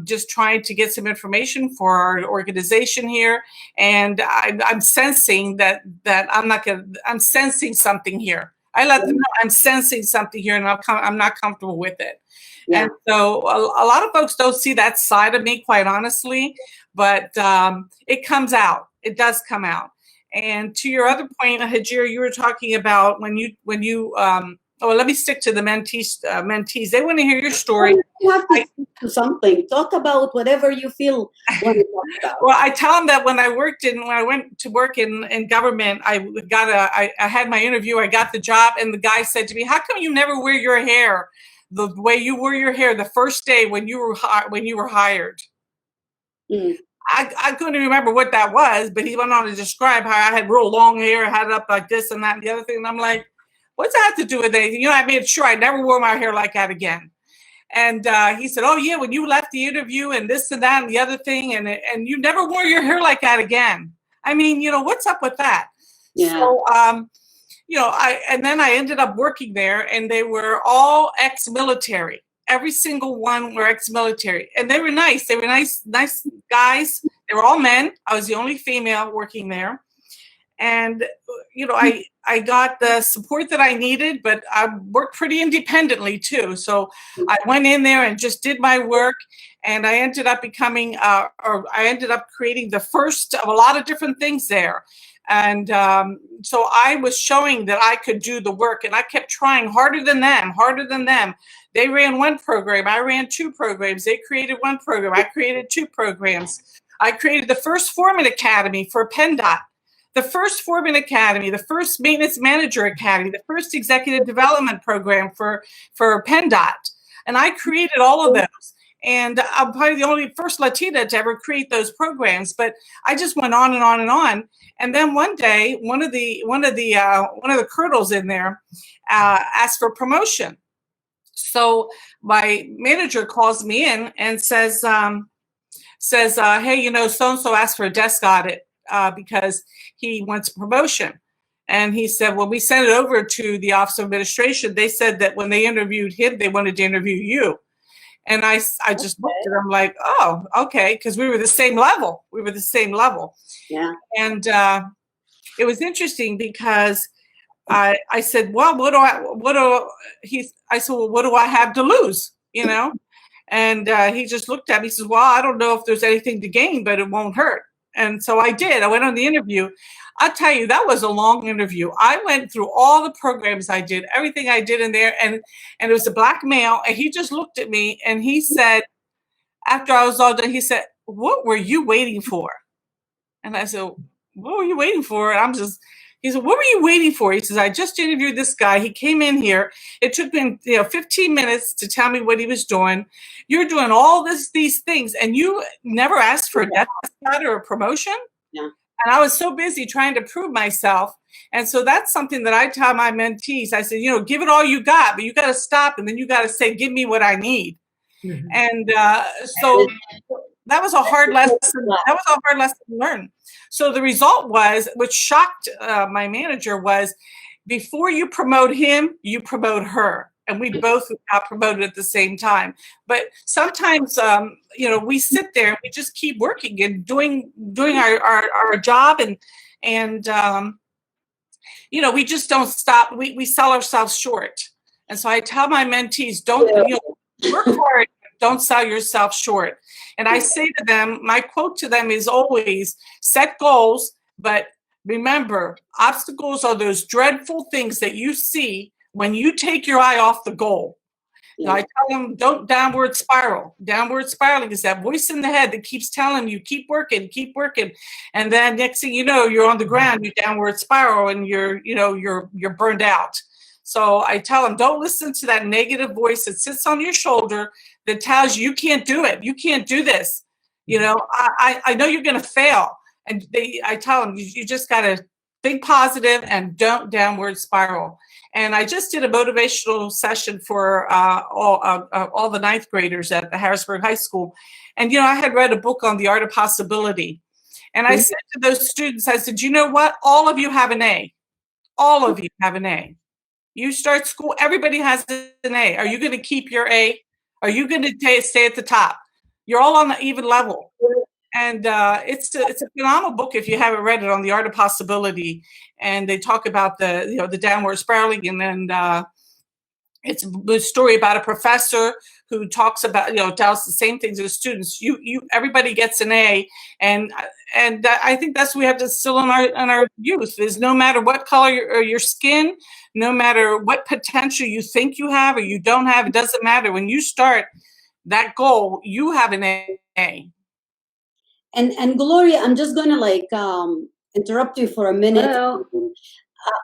S4: just trying to get some information for our organization here. And I'm sensing that I'm sensing something here. I let them know I'm sensing something here and I'm not comfortable with it.
S1: Yeah.
S4: And so a lot of folks don't see that side of me, quite honestly, but it comes out. It does come out. And to your other point, Hagir, you were talking about when you let me stick to the mentees. They want to hear your story.
S1: You have to speak to something. Talk about whatever you feel want to talk about.
S4: Well, I tell them that when I went to work in government, I had my interview, I got the job, and the guy said to me, "How come you never wear your hair the way you wore your hair the first day when you were hired?"
S1: Mm.
S4: I couldn't remember what that was, but he went on to describe how I had real long hair, I had it up like this and that and the other thing. And I'm like, what's that have to do with anything? I made sure I never wore my hair like that again. And he said, oh, yeah, when you left the interview and this and that and the other thing, and you never wore your hair like that again. I mean, what's up with that?
S1: Yeah.
S4: So, and then I ended up working there, and they were all ex-military. Every single one were ex-military, and they were nice. They were nice guys. They were all men. I was the only female working there. And, I got the support that I needed, but I worked pretty independently too. So I went in there and just did my work, and I ended up creating the first of a lot of different things there. And so I was showing that I could do the work, and I kept trying harder than them. They ran one program. I ran two programs. They created one program. I created two programs. I created the first Foreman Academy for PennDOT, the first Foreman Academy, the first Maintenance Manager Academy, the first Executive Development Program for PennDOT. And I created all of those. And I'm probably the only first Latina to ever create those programs. But I just went on and on and on. And then one day, one of the colonels in there asked for promotion. So my manager calls me in and says, hey, so-and-so asked for a desk audit because he wants a promotion. And he said, well, we sent it over to the Office of Administration. They said that when they interviewed him, they wanted to interview you. And I just looked at him like, oh, okay, because we were the same level.
S1: Yeah.
S4: And it was interesting because I said, well, what do I have to lose? And he just looked at me. He says, well, I don't know if there's anything to gain, but it won't hurt. And so I did. I went on the interview. I'll tell you, that was a long interview. I went through all the programs I did, everything I did in there. And it was a black male. And he just looked at me and he said, after I was all done, he said, what were you waiting for? And I said, what were you waiting for? And he said, what were you waiting for? He says, I just interviewed this guy. He came in here. It took him 15 minutes to tell me what he was doing. You're doing all these things, and you never asked for a desk audit or a promotion?
S1: Yeah.
S4: And I was so busy trying to prove myself. And so that's something that I tell my mentees. I said, give it all you got, but you got to stop, and then you got to say, give me what I need. Mm-hmm. And so that was a hard lesson. That was a hard lesson to learn. So the result was, which shocked my manager, was before you promote him, you promote her. And we both got promoted at the same time. But sometimes, we sit there and we just keep working and doing our job. And we just don't stop. We sell ourselves short. And so I tell my mentees, don't work hard. Don't sell yourself short. And I say to them, my quote to them is always, set goals, but remember, obstacles are those dreadful things that you see when you take your eye off the goal. Yeah. I tell them, don't downward spiral. Downward spiraling is that voice in the head that keeps telling you, keep working. And then next thing you know, you're on the ground, you downward spiral, and you're burned out. So I tell them, don't listen to that negative voice that sits on your shoulder that tells you can't do it. You can't do this. I know you're going to fail. And I tell them, you just got to think positive and don't downward spiral. And I just did a motivational session for all the ninth graders at the Harrisburg High School. And, I had read a book on the art of possibility. And I said to those students, I said, you know what? All of you have an A. All of you have an A. You start school, everybody has an A. Are you going to keep your A? Are you going to stay at the top? You're all on the even level. And it's a phenomenal book if you haven't read it, on the art of possibility. And they talk about the downward spiraling, and then it's a story about a professor who talks about, tells the same things to students. Everybody gets an A, and I think that's what we have to instill in our youth, is no matter what color your skin, no matter what potential you think you have or you don't have, it doesn't matter. When you start that goal, you have an A.
S1: And Gloria, I'm just gonna interrupt you for a minute.
S3: Hello.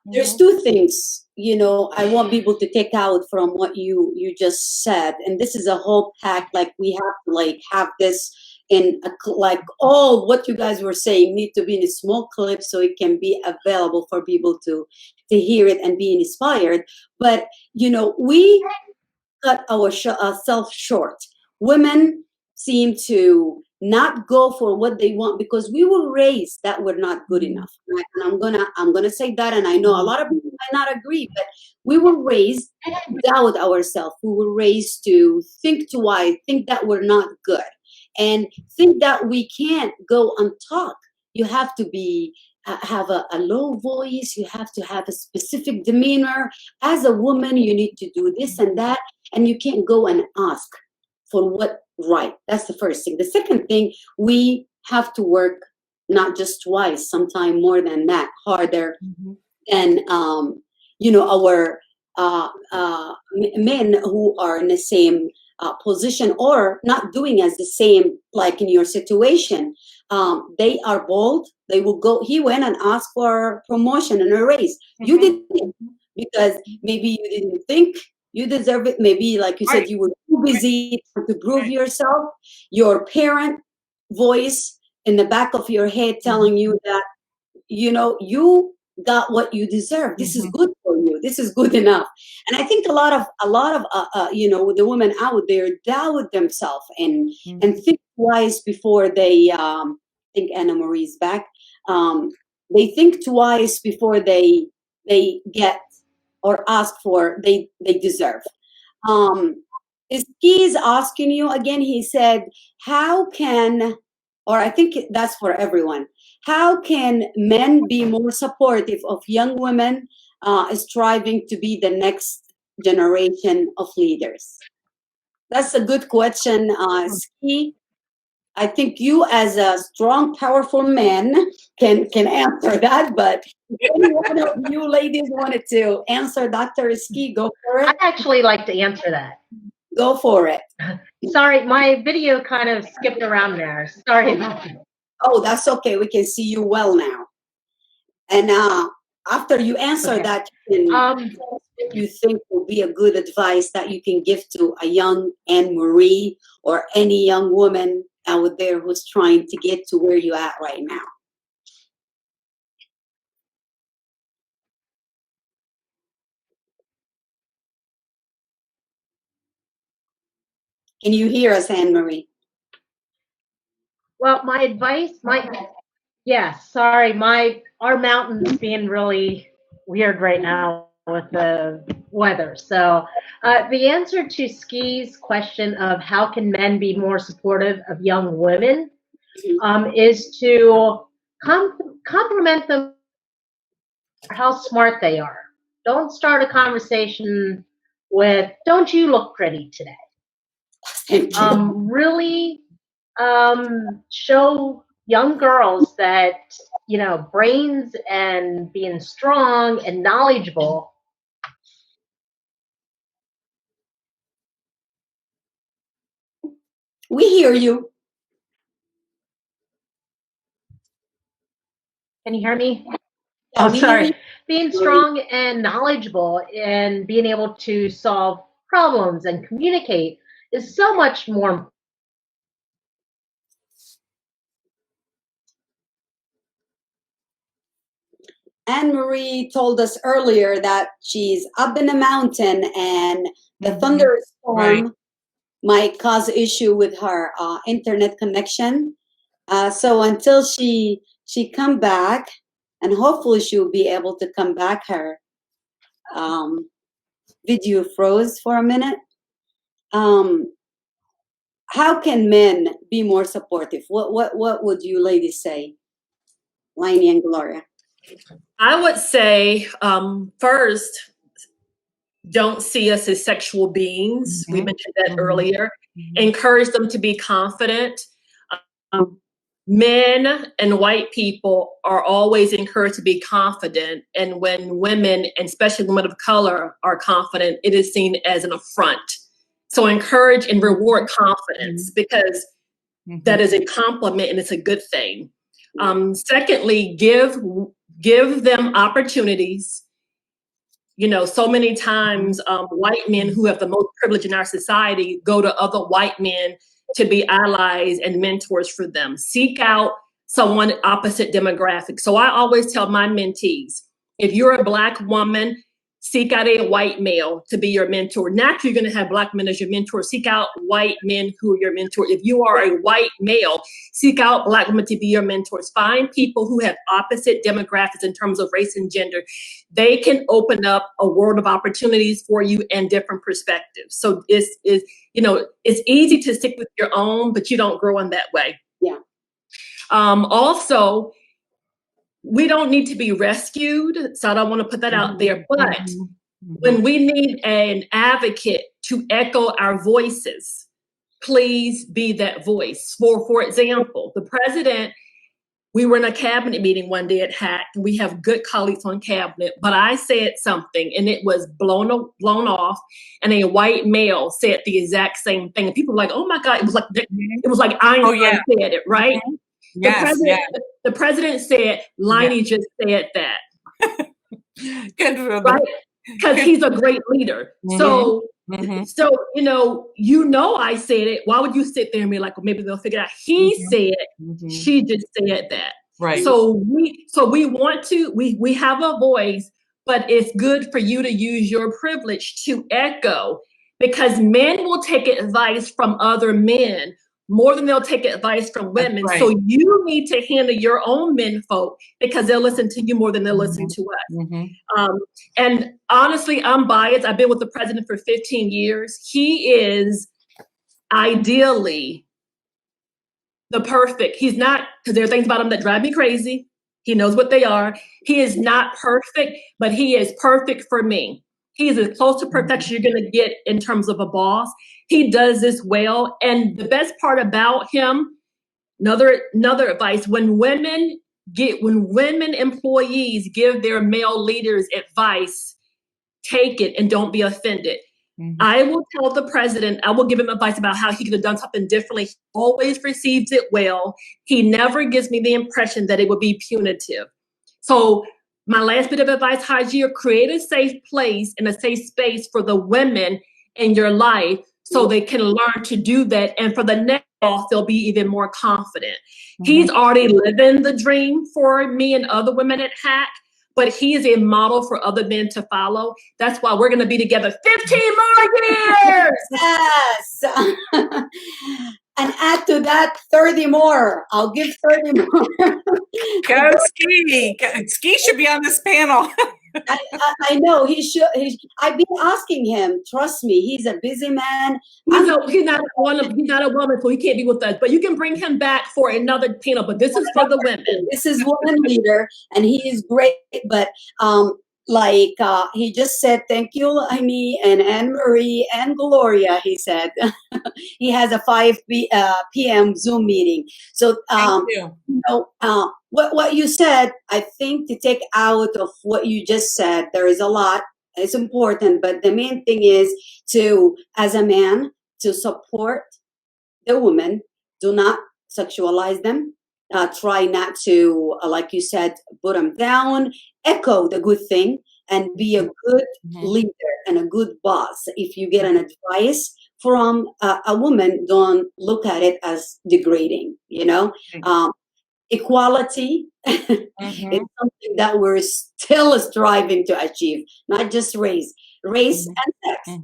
S1: There's two things, I want people to take out from what you just said, and this is a whole pack. Like, we have to have this in all what you guys were saying need to be in a small clip so it can be available for people to hear it and be inspired. But we cut ourselves short. Women seem to not go for what they want because we were raised that we're not good enough. Right? And I'm gonna say that, and I know a lot of people might not agree, but we were raised to doubt ourselves. We were raised to think twice, think that we're not good, and think that we can't go and talk. You have to have a low voice. You have to have a specific demeanor. As a woman, you need to do this and that, and you can't go and ask for what right. That's the first thing. The second thing, we have to work not just twice, sometimes more than that, harder. And our men who are in the same position or not doing as the same, like in your situation, they are bold. They will go. He went and asked for promotion and a raise. You didn't, because maybe you didn't think you deserve it. Maybe, like you said, you were too busy to prove yourself. Your parent voice in the back of your head telling you that, you got what you deserve. This is good for you. This is good enough. And I think a lot of the women out there doubt themselves and think twice before they. I think Anna Marie's back. They think twice before they get or ask for they deserve. He's asking you again. He said, how can, or I think that's for everyone, how can men be more supportive of young women striving to be the next generation of leaders? That's a good question, Ski. I think you, as a strong, powerful man, can answer that. But if any one of you ladies wanted to answer Dr. Ski, go for it.
S3: I'd actually like to answer that.
S1: Go for it.
S3: Sorry, my video kind of skipped around there. Sorry about that.
S1: Oh, that's okay. We can see you well now. And after you answer that, you can what you think will be a good advice that you can give to a young Anne Marie or any young woman out there who's trying to get to where you're at right now. Can you hear us, Anne Marie?
S3: Well, my advice yes, sorry, our mountain's being really weird right now with the weather. So the answer to Ski's question of how can men be more supportive of young women is to compliment them for how smart they are. Don't start a conversation with, don't you look pretty today? Really show young girls that, brains and being strong and knowledgeable.
S1: We hear you.
S3: Can you hear me?
S1: Yeah,
S3: Oh, sorry. Being strong and knowledgeable and being able to solve problems and communicate is so much more.
S1: Anne Marie told us earlier that she's up in a mountain and the thunderstorm might cause issue with her internet connection. So until she come back, and hopefully she'll be able to come back, her video froze for a minute. how can men be more supportive? What would you ladies say, Linnie and Gloria?
S2: I would say, first, don't see us as sexual beings. We mentioned that earlier. Encourage them to be confident. Men and white people are always encouraged to be confident. And when women, and especially women of color, are confident, it is seen as an affront. So encourage and reward confidence, because that is a compliment and it's a good thing. Secondly, give them opportunities. You know, so many times white men who have the most privilege in our society go to other white men to be allies and mentors for them. Seek out someone opposite demographic. So I always tell my mentees, if you're a Black woman, seek out a white male to be your mentor. Naturally, you're going to have Black men as your mentor. Seek out white men who are your mentor. If you are a white male, seek out Black women to be your mentors. Find people who have opposite demographics in terms of race and gender. They can open up a world of opportunities for you and different perspectives. So it's easy to stick with your own, but you don't grow in that way.
S1: Yeah.
S2: Also, we don't need to be rescued, so I don't want to put that out there. But when we need an advocate to echo our voices, please be that voice. For example, the president, we were in a cabinet meeting one day at HACC, and we have good colleagues on cabinet, but I said something and it was blown off, and a white male said the exact same thing. And people were like, oh my God, it was like Einstein said it, right?
S4: Yes,
S2: the president said, Linnie just said that.
S4: Good for them.
S2: Right? Because he's a great leader. So I said it. Why would you sit there and be like, well, maybe they'll figure it out? He said, she just said that.
S4: Right.
S2: So we want to, we have a voice, but it's good for you to use your privilege to echo, because men will take advice from other men more than they'll take advice from women.
S4: Right.
S2: So you need to handle your own men folk, because they'll listen to you more than they'll listen to us. And honestly, I'm biased. I've been with the president for 15 years. He is ideally the perfect. He's not, because there are things about him that drive me crazy. He knows what they are. He is not perfect, but he is perfect for me. He is as close to perfection you're going to get in terms of a boss. He does this well. And the best part about him, another advice, when women employees give their male leaders advice, take it and don't be offended. I will tell the president, I will give him advice about how he could have done something differently. He always receives it well. He never gives me the impression that it would be punitive. So my last bit of advice, Hagir, create a safe place and a safe space for the women in your life so they can learn to do that. And for the next boss, they'll be even more confident. He's already living the dream for me and other women at HACC, but he is a model for other men to follow. That's why we're going to be together 15 more years.
S1: Yes. And add to that 30 more. I'll give 30 more.
S4: Go Ski. Ski should be on this panel.
S1: I know he should. I've been asking him. Trust me, he's a busy man.
S2: He's not a woman, so he can't be with us. But you can bring him back for another panel. But this is for the women.
S1: This is woman leader, and he is great. But he just said thank you, Linnie and Anne-Marie and Gloria. He said he has a 5 p.m. Zoom meeting. So
S4: Thank you.
S1: What you said, I think to take out of what you just said, there is a lot. It's important, but the main thing is to, as a man, to support the woman. Do not sexualize them. Try not to, like you said, put them down. Echo the good thing and be a good leader and a good boss. If you get an advice from a woman, don't look at it as degrading. Equality is something that we're still striving to achieve, not just race and sex.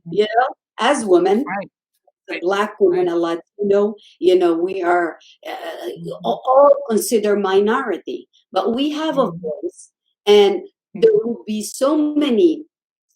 S1: As women, a Black woman, a Latino, we are all considered minority, but we have a voice, and there will be so many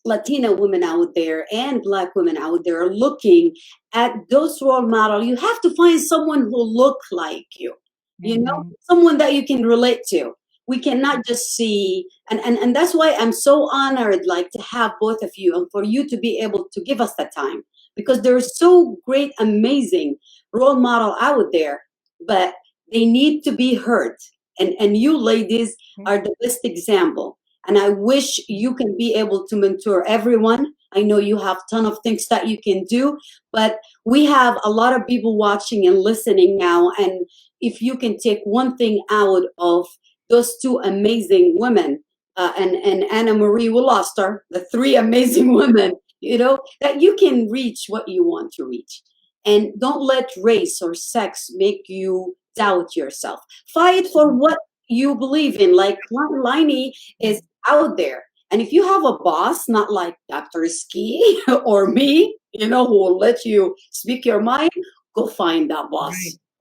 S1: Latina women out there and Black women out there are looking at those role models, you have to find someone who look like you know, someone that you can relate to. We cannot just see, and that's why I'm so honored, like, to have both of you and for you to be able to give us that time, because there's so great, amazing role model out there, but they need to be heard. And you ladies are the best example. And I wish you can be able to mentor everyone. I know you have a ton of things that you can do, but we have a lot of people watching and listening now. And if you can take one thing out of those two amazing women, and Anna Marie, we lost her, the three amazing women, you know, that you can reach what you want to reach. And don't let race or sex make you doubt yourself. Fight for what you believe in. Like Linnie is out there. And if you have a boss, not like Dr. Ski or me, you know, who will let you speak your mind, go find that boss.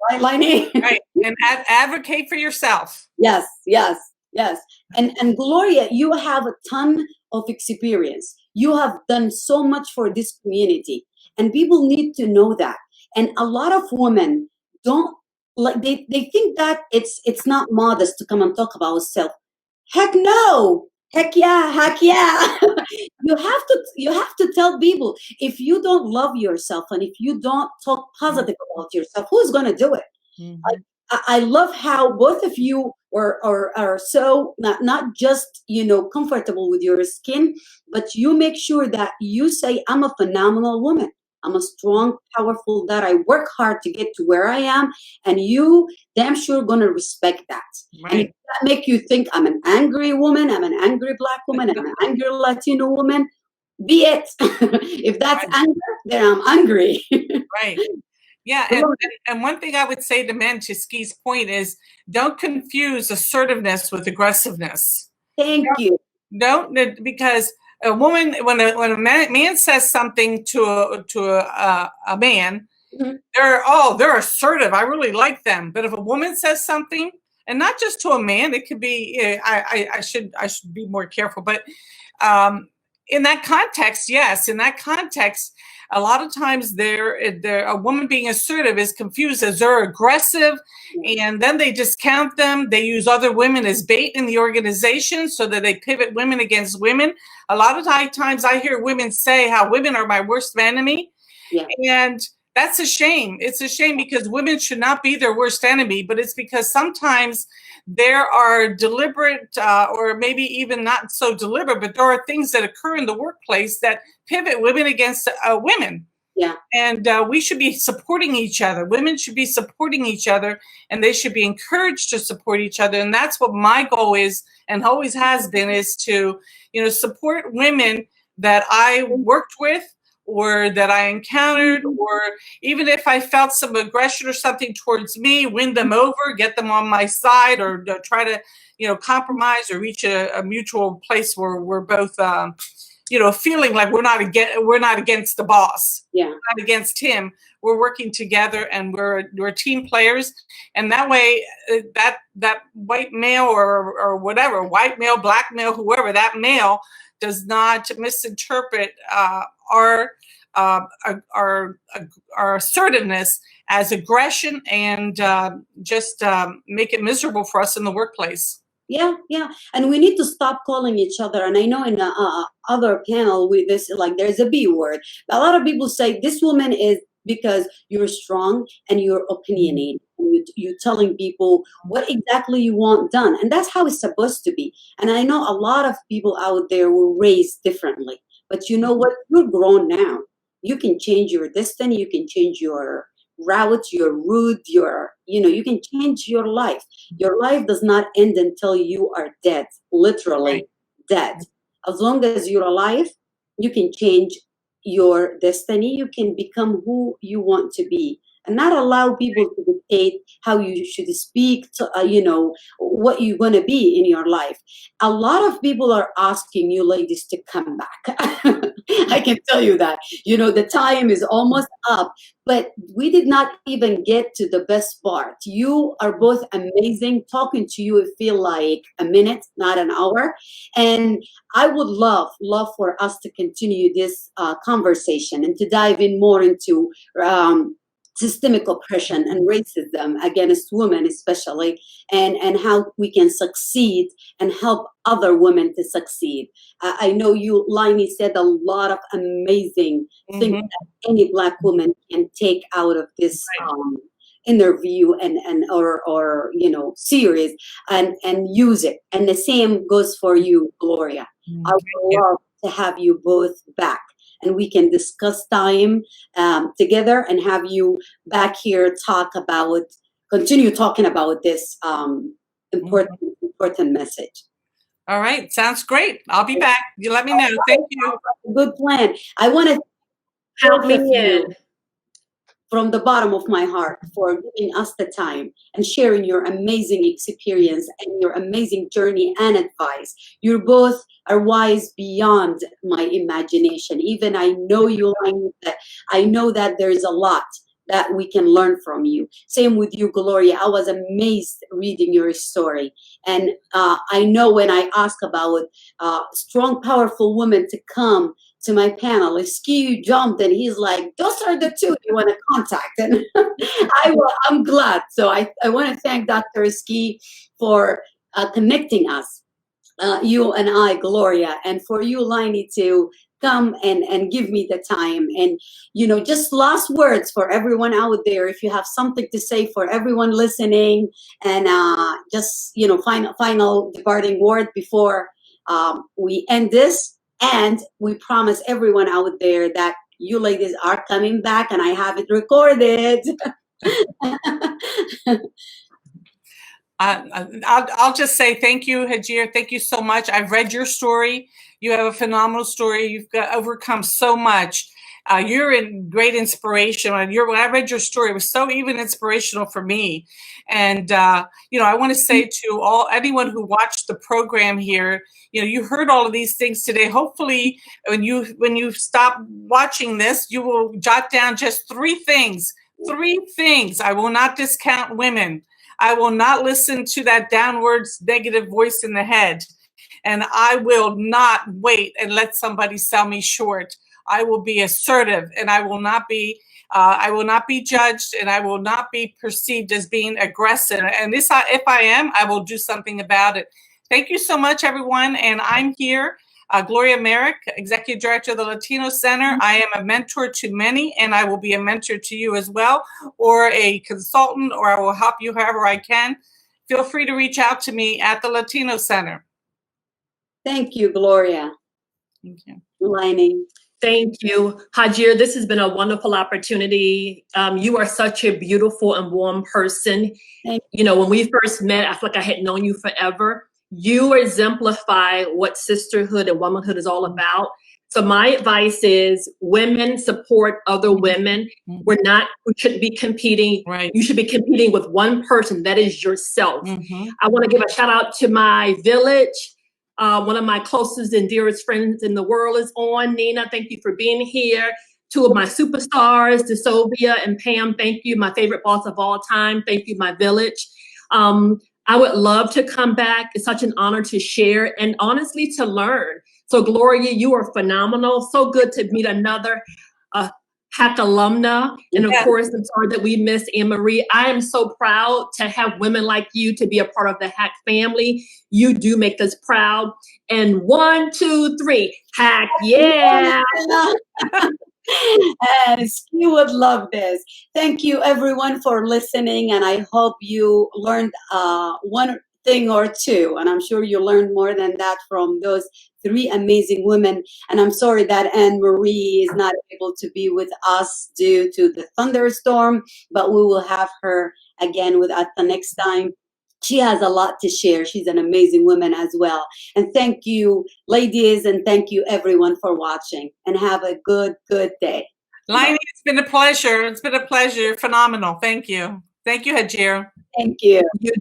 S1: Right, Linnie?
S4: Right. And advocate for yourself.
S1: Yes, yes, yes. And Gloria, you have a ton of experience. You have done so much for this community. And people need to know that. And a lot of women don't, like, they think that it's not modest to come and talk about self. Heck no. Heck yeah, heck yeah. You have to tell people, if you don't love yourself and if you don't talk positive about yourself, who's gonna do it? I love how both of you are so not just, you know, comfortable with your skin, but you make sure that you say, I'm a phenomenal woman. I'm a strong, powerful, that I work hard to get to where I am, and you damn sure gonna respect that.
S4: Right.
S1: And if that make you think I'm an angry woman, I'm an angry Black woman, I'm an angry Latino woman, be it. If that's anger, then I'm angry.
S4: Right. Yeah, and one thing I would say to men, to Ski's point, is don't confuse assertiveness with aggressiveness.
S1: Thank you.
S4: Don't, because a woman, when a man says something to a man, they're assertive. I really like them. But if a woman says something, and not just to a man, it could be. I should be more careful. But in that context, yes, in that context, a lot of times a woman being assertive is confused as they're aggressive, and then they discount them. They use other women as bait in the organization so that they pivot women against women. A lot of times I hear women say how women are my worst enemy.
S1: Yeah.
S4: And that's a shame. It's a shame, because women should not be their worst enemy, but it's because sometimes there are deliberate or maybe even not so deliberate, but there are things that occur in the workplace that pivot women against women.
S1: Yeah.
S4: And we should be supporting each other. Women should be supporting each other, and they should be encouraged to support each other. And that's what my goal is, and always has been, is to, support women that I worked with, or that I encountered, or even if I felt some aggression or something towards me, win them over, get them on my side, or try to, compromise or reach a mutual place where we're both, feeling like we're not against the boss.
S1: Yeah.
S4: We're not against him. We're working together, and we're team players. And that way, that white male or whatever, white male, black male, whoever, that male does not misinterpret our assertiveness as aggression, and just make it miserable for us in the workplace.
S1: Yeah, yeah. And we need to stop calling each other. And I know in other panel with this, like, there's a B word. A lot of people say this woman is, because you're strong and you're opinionated. And you're telling people what exactly you want done. And that's how it's supposed to be. And I know a lot of people out there were raised differently. But you know what? You're grown now. You can change your destiny. You can change your route, your route, you can change your life. Your life does not end until you are dead, literally dead. As long as you're alive, you can change your destiny. You can become who you want to be, and not allow people to dictate how you should speak, to, what you're going to be in your life. A lot of people are asking you ladies to come back. I can tell you that. You know, the time is almost up, but we did not even get to the best part. You are both amazing. Talking to you, it feel like a minute, not an hour. And I would love for us to continue this conversation and to dive in more into systemic oppression and racism against women, especially, and how we can succeed and help other women to succeed. I know you, Linnie, said a lot of amazing things that any Black woman can take out of this interview or you know, series and use it. And the same goes for you, Gloria. I would love to have you both back, and we can discuss time together and have you back here continue talking about this important message.
S4: All right, sounds great. I'll be back. You let me know. Thank you.
S1: Good plan. I want to
S2: Help me in.
S1: From the bottom of my heart for giving us the time and sharing your amazing experience and your amazing journey and advice. You both are wise beyond my imagination. Even I know you, I know that there is a lot that we can learn from you. Same with you, Gloria. I was amazed reading your story. And I know when I ask about strong, powerful women to come to my panel, Ski jumped and he's like, those are the two you want to contact. And I'm glad. So I want to thank Dr. Ski for connecting us, you and I, Gloria, and for you, Linnie, to come and give me the time. And, you know, just last words for everyone out there, if you have something to say for everyone listening, and just, you know, final departing word before we end this. And we promise everyone out there that you ladies are coming back, and I have it recorded.
S4: I'll just say thank you, Hagir. Thank you so much. I've read your story. You have a phenomenal story. You've overcome so much. You're in great inspiration. When I read your story, it was so even inspirational for me. And you know, I want to say to anyone who watched the program here, you know, you heard all of these things today. Hopefully, when you stop watching this, you will jot down just 3 things. 3 things. I will not discount women. I will not listen to that downwards negative voice in the head. And I will not wait and let somebody sell me short. I will be assertive, and I will not be judged, and I will not be perceived as being aggressive. And if I am, I will do something about it. Thank you so much, everyone. And I'm here, Gloria Merrick, Executive Director of the Latino Center. I am a mentor to many, and I will be a mentor to you as well, or a consultant, or I will help you however I can. Feel free to reach out to me at the Latino Center.
S1: Thank you, Gloria.
S4: Thank you.
S1: Linnie.
S2: Thank you, Hagir. This has been a wonderful opportunity. You are such a beautiful and warm person. You know, when we first met, I feel like I had known you forever. You exemplify what sisterhood and womanhood is all about. So my advice is women support other women. We shouldn't be competing.
S4: Right.
S2: You should be competing with one person. That is yourself. I want to give a shout out to my village. One of my closest and dearest friends in the world is on. Nina, thank you for being here. 2 of my superstars, DeSovia and Pam, thank you. My favorite boss of all time, thank you, my village. I would love to come back. It's such an honor to share and honestly to learn. So Gloria, you are phenomenal. So good to meet another HACC alumna. And of course, I'm sorry that we missed Anne-Marie. I am so proud to have women like you to be a part of the HACC family. You do make us proud. And 1, 2, 3, HACC, yeah.
S1: And you would love this. Thank you, everyone, for listening. And I hope you learned one thing or 2. And I'm sure you learned more than that from those 3 amazing women. And I'm sorry that Anne-Marie is not able to be with us due to the thunderstorm, but we will have her again with us the next time. She has a lot to share. She's an amazing woman as well. And thank you, ladies, and thank you, everyone, for watching. And have a good day.
S4: Linnie, it's been a pleasure. It's been a pleasure. Phenomenal. Thank you. Thank you, Hagir.
S1: Thank you.
S2: You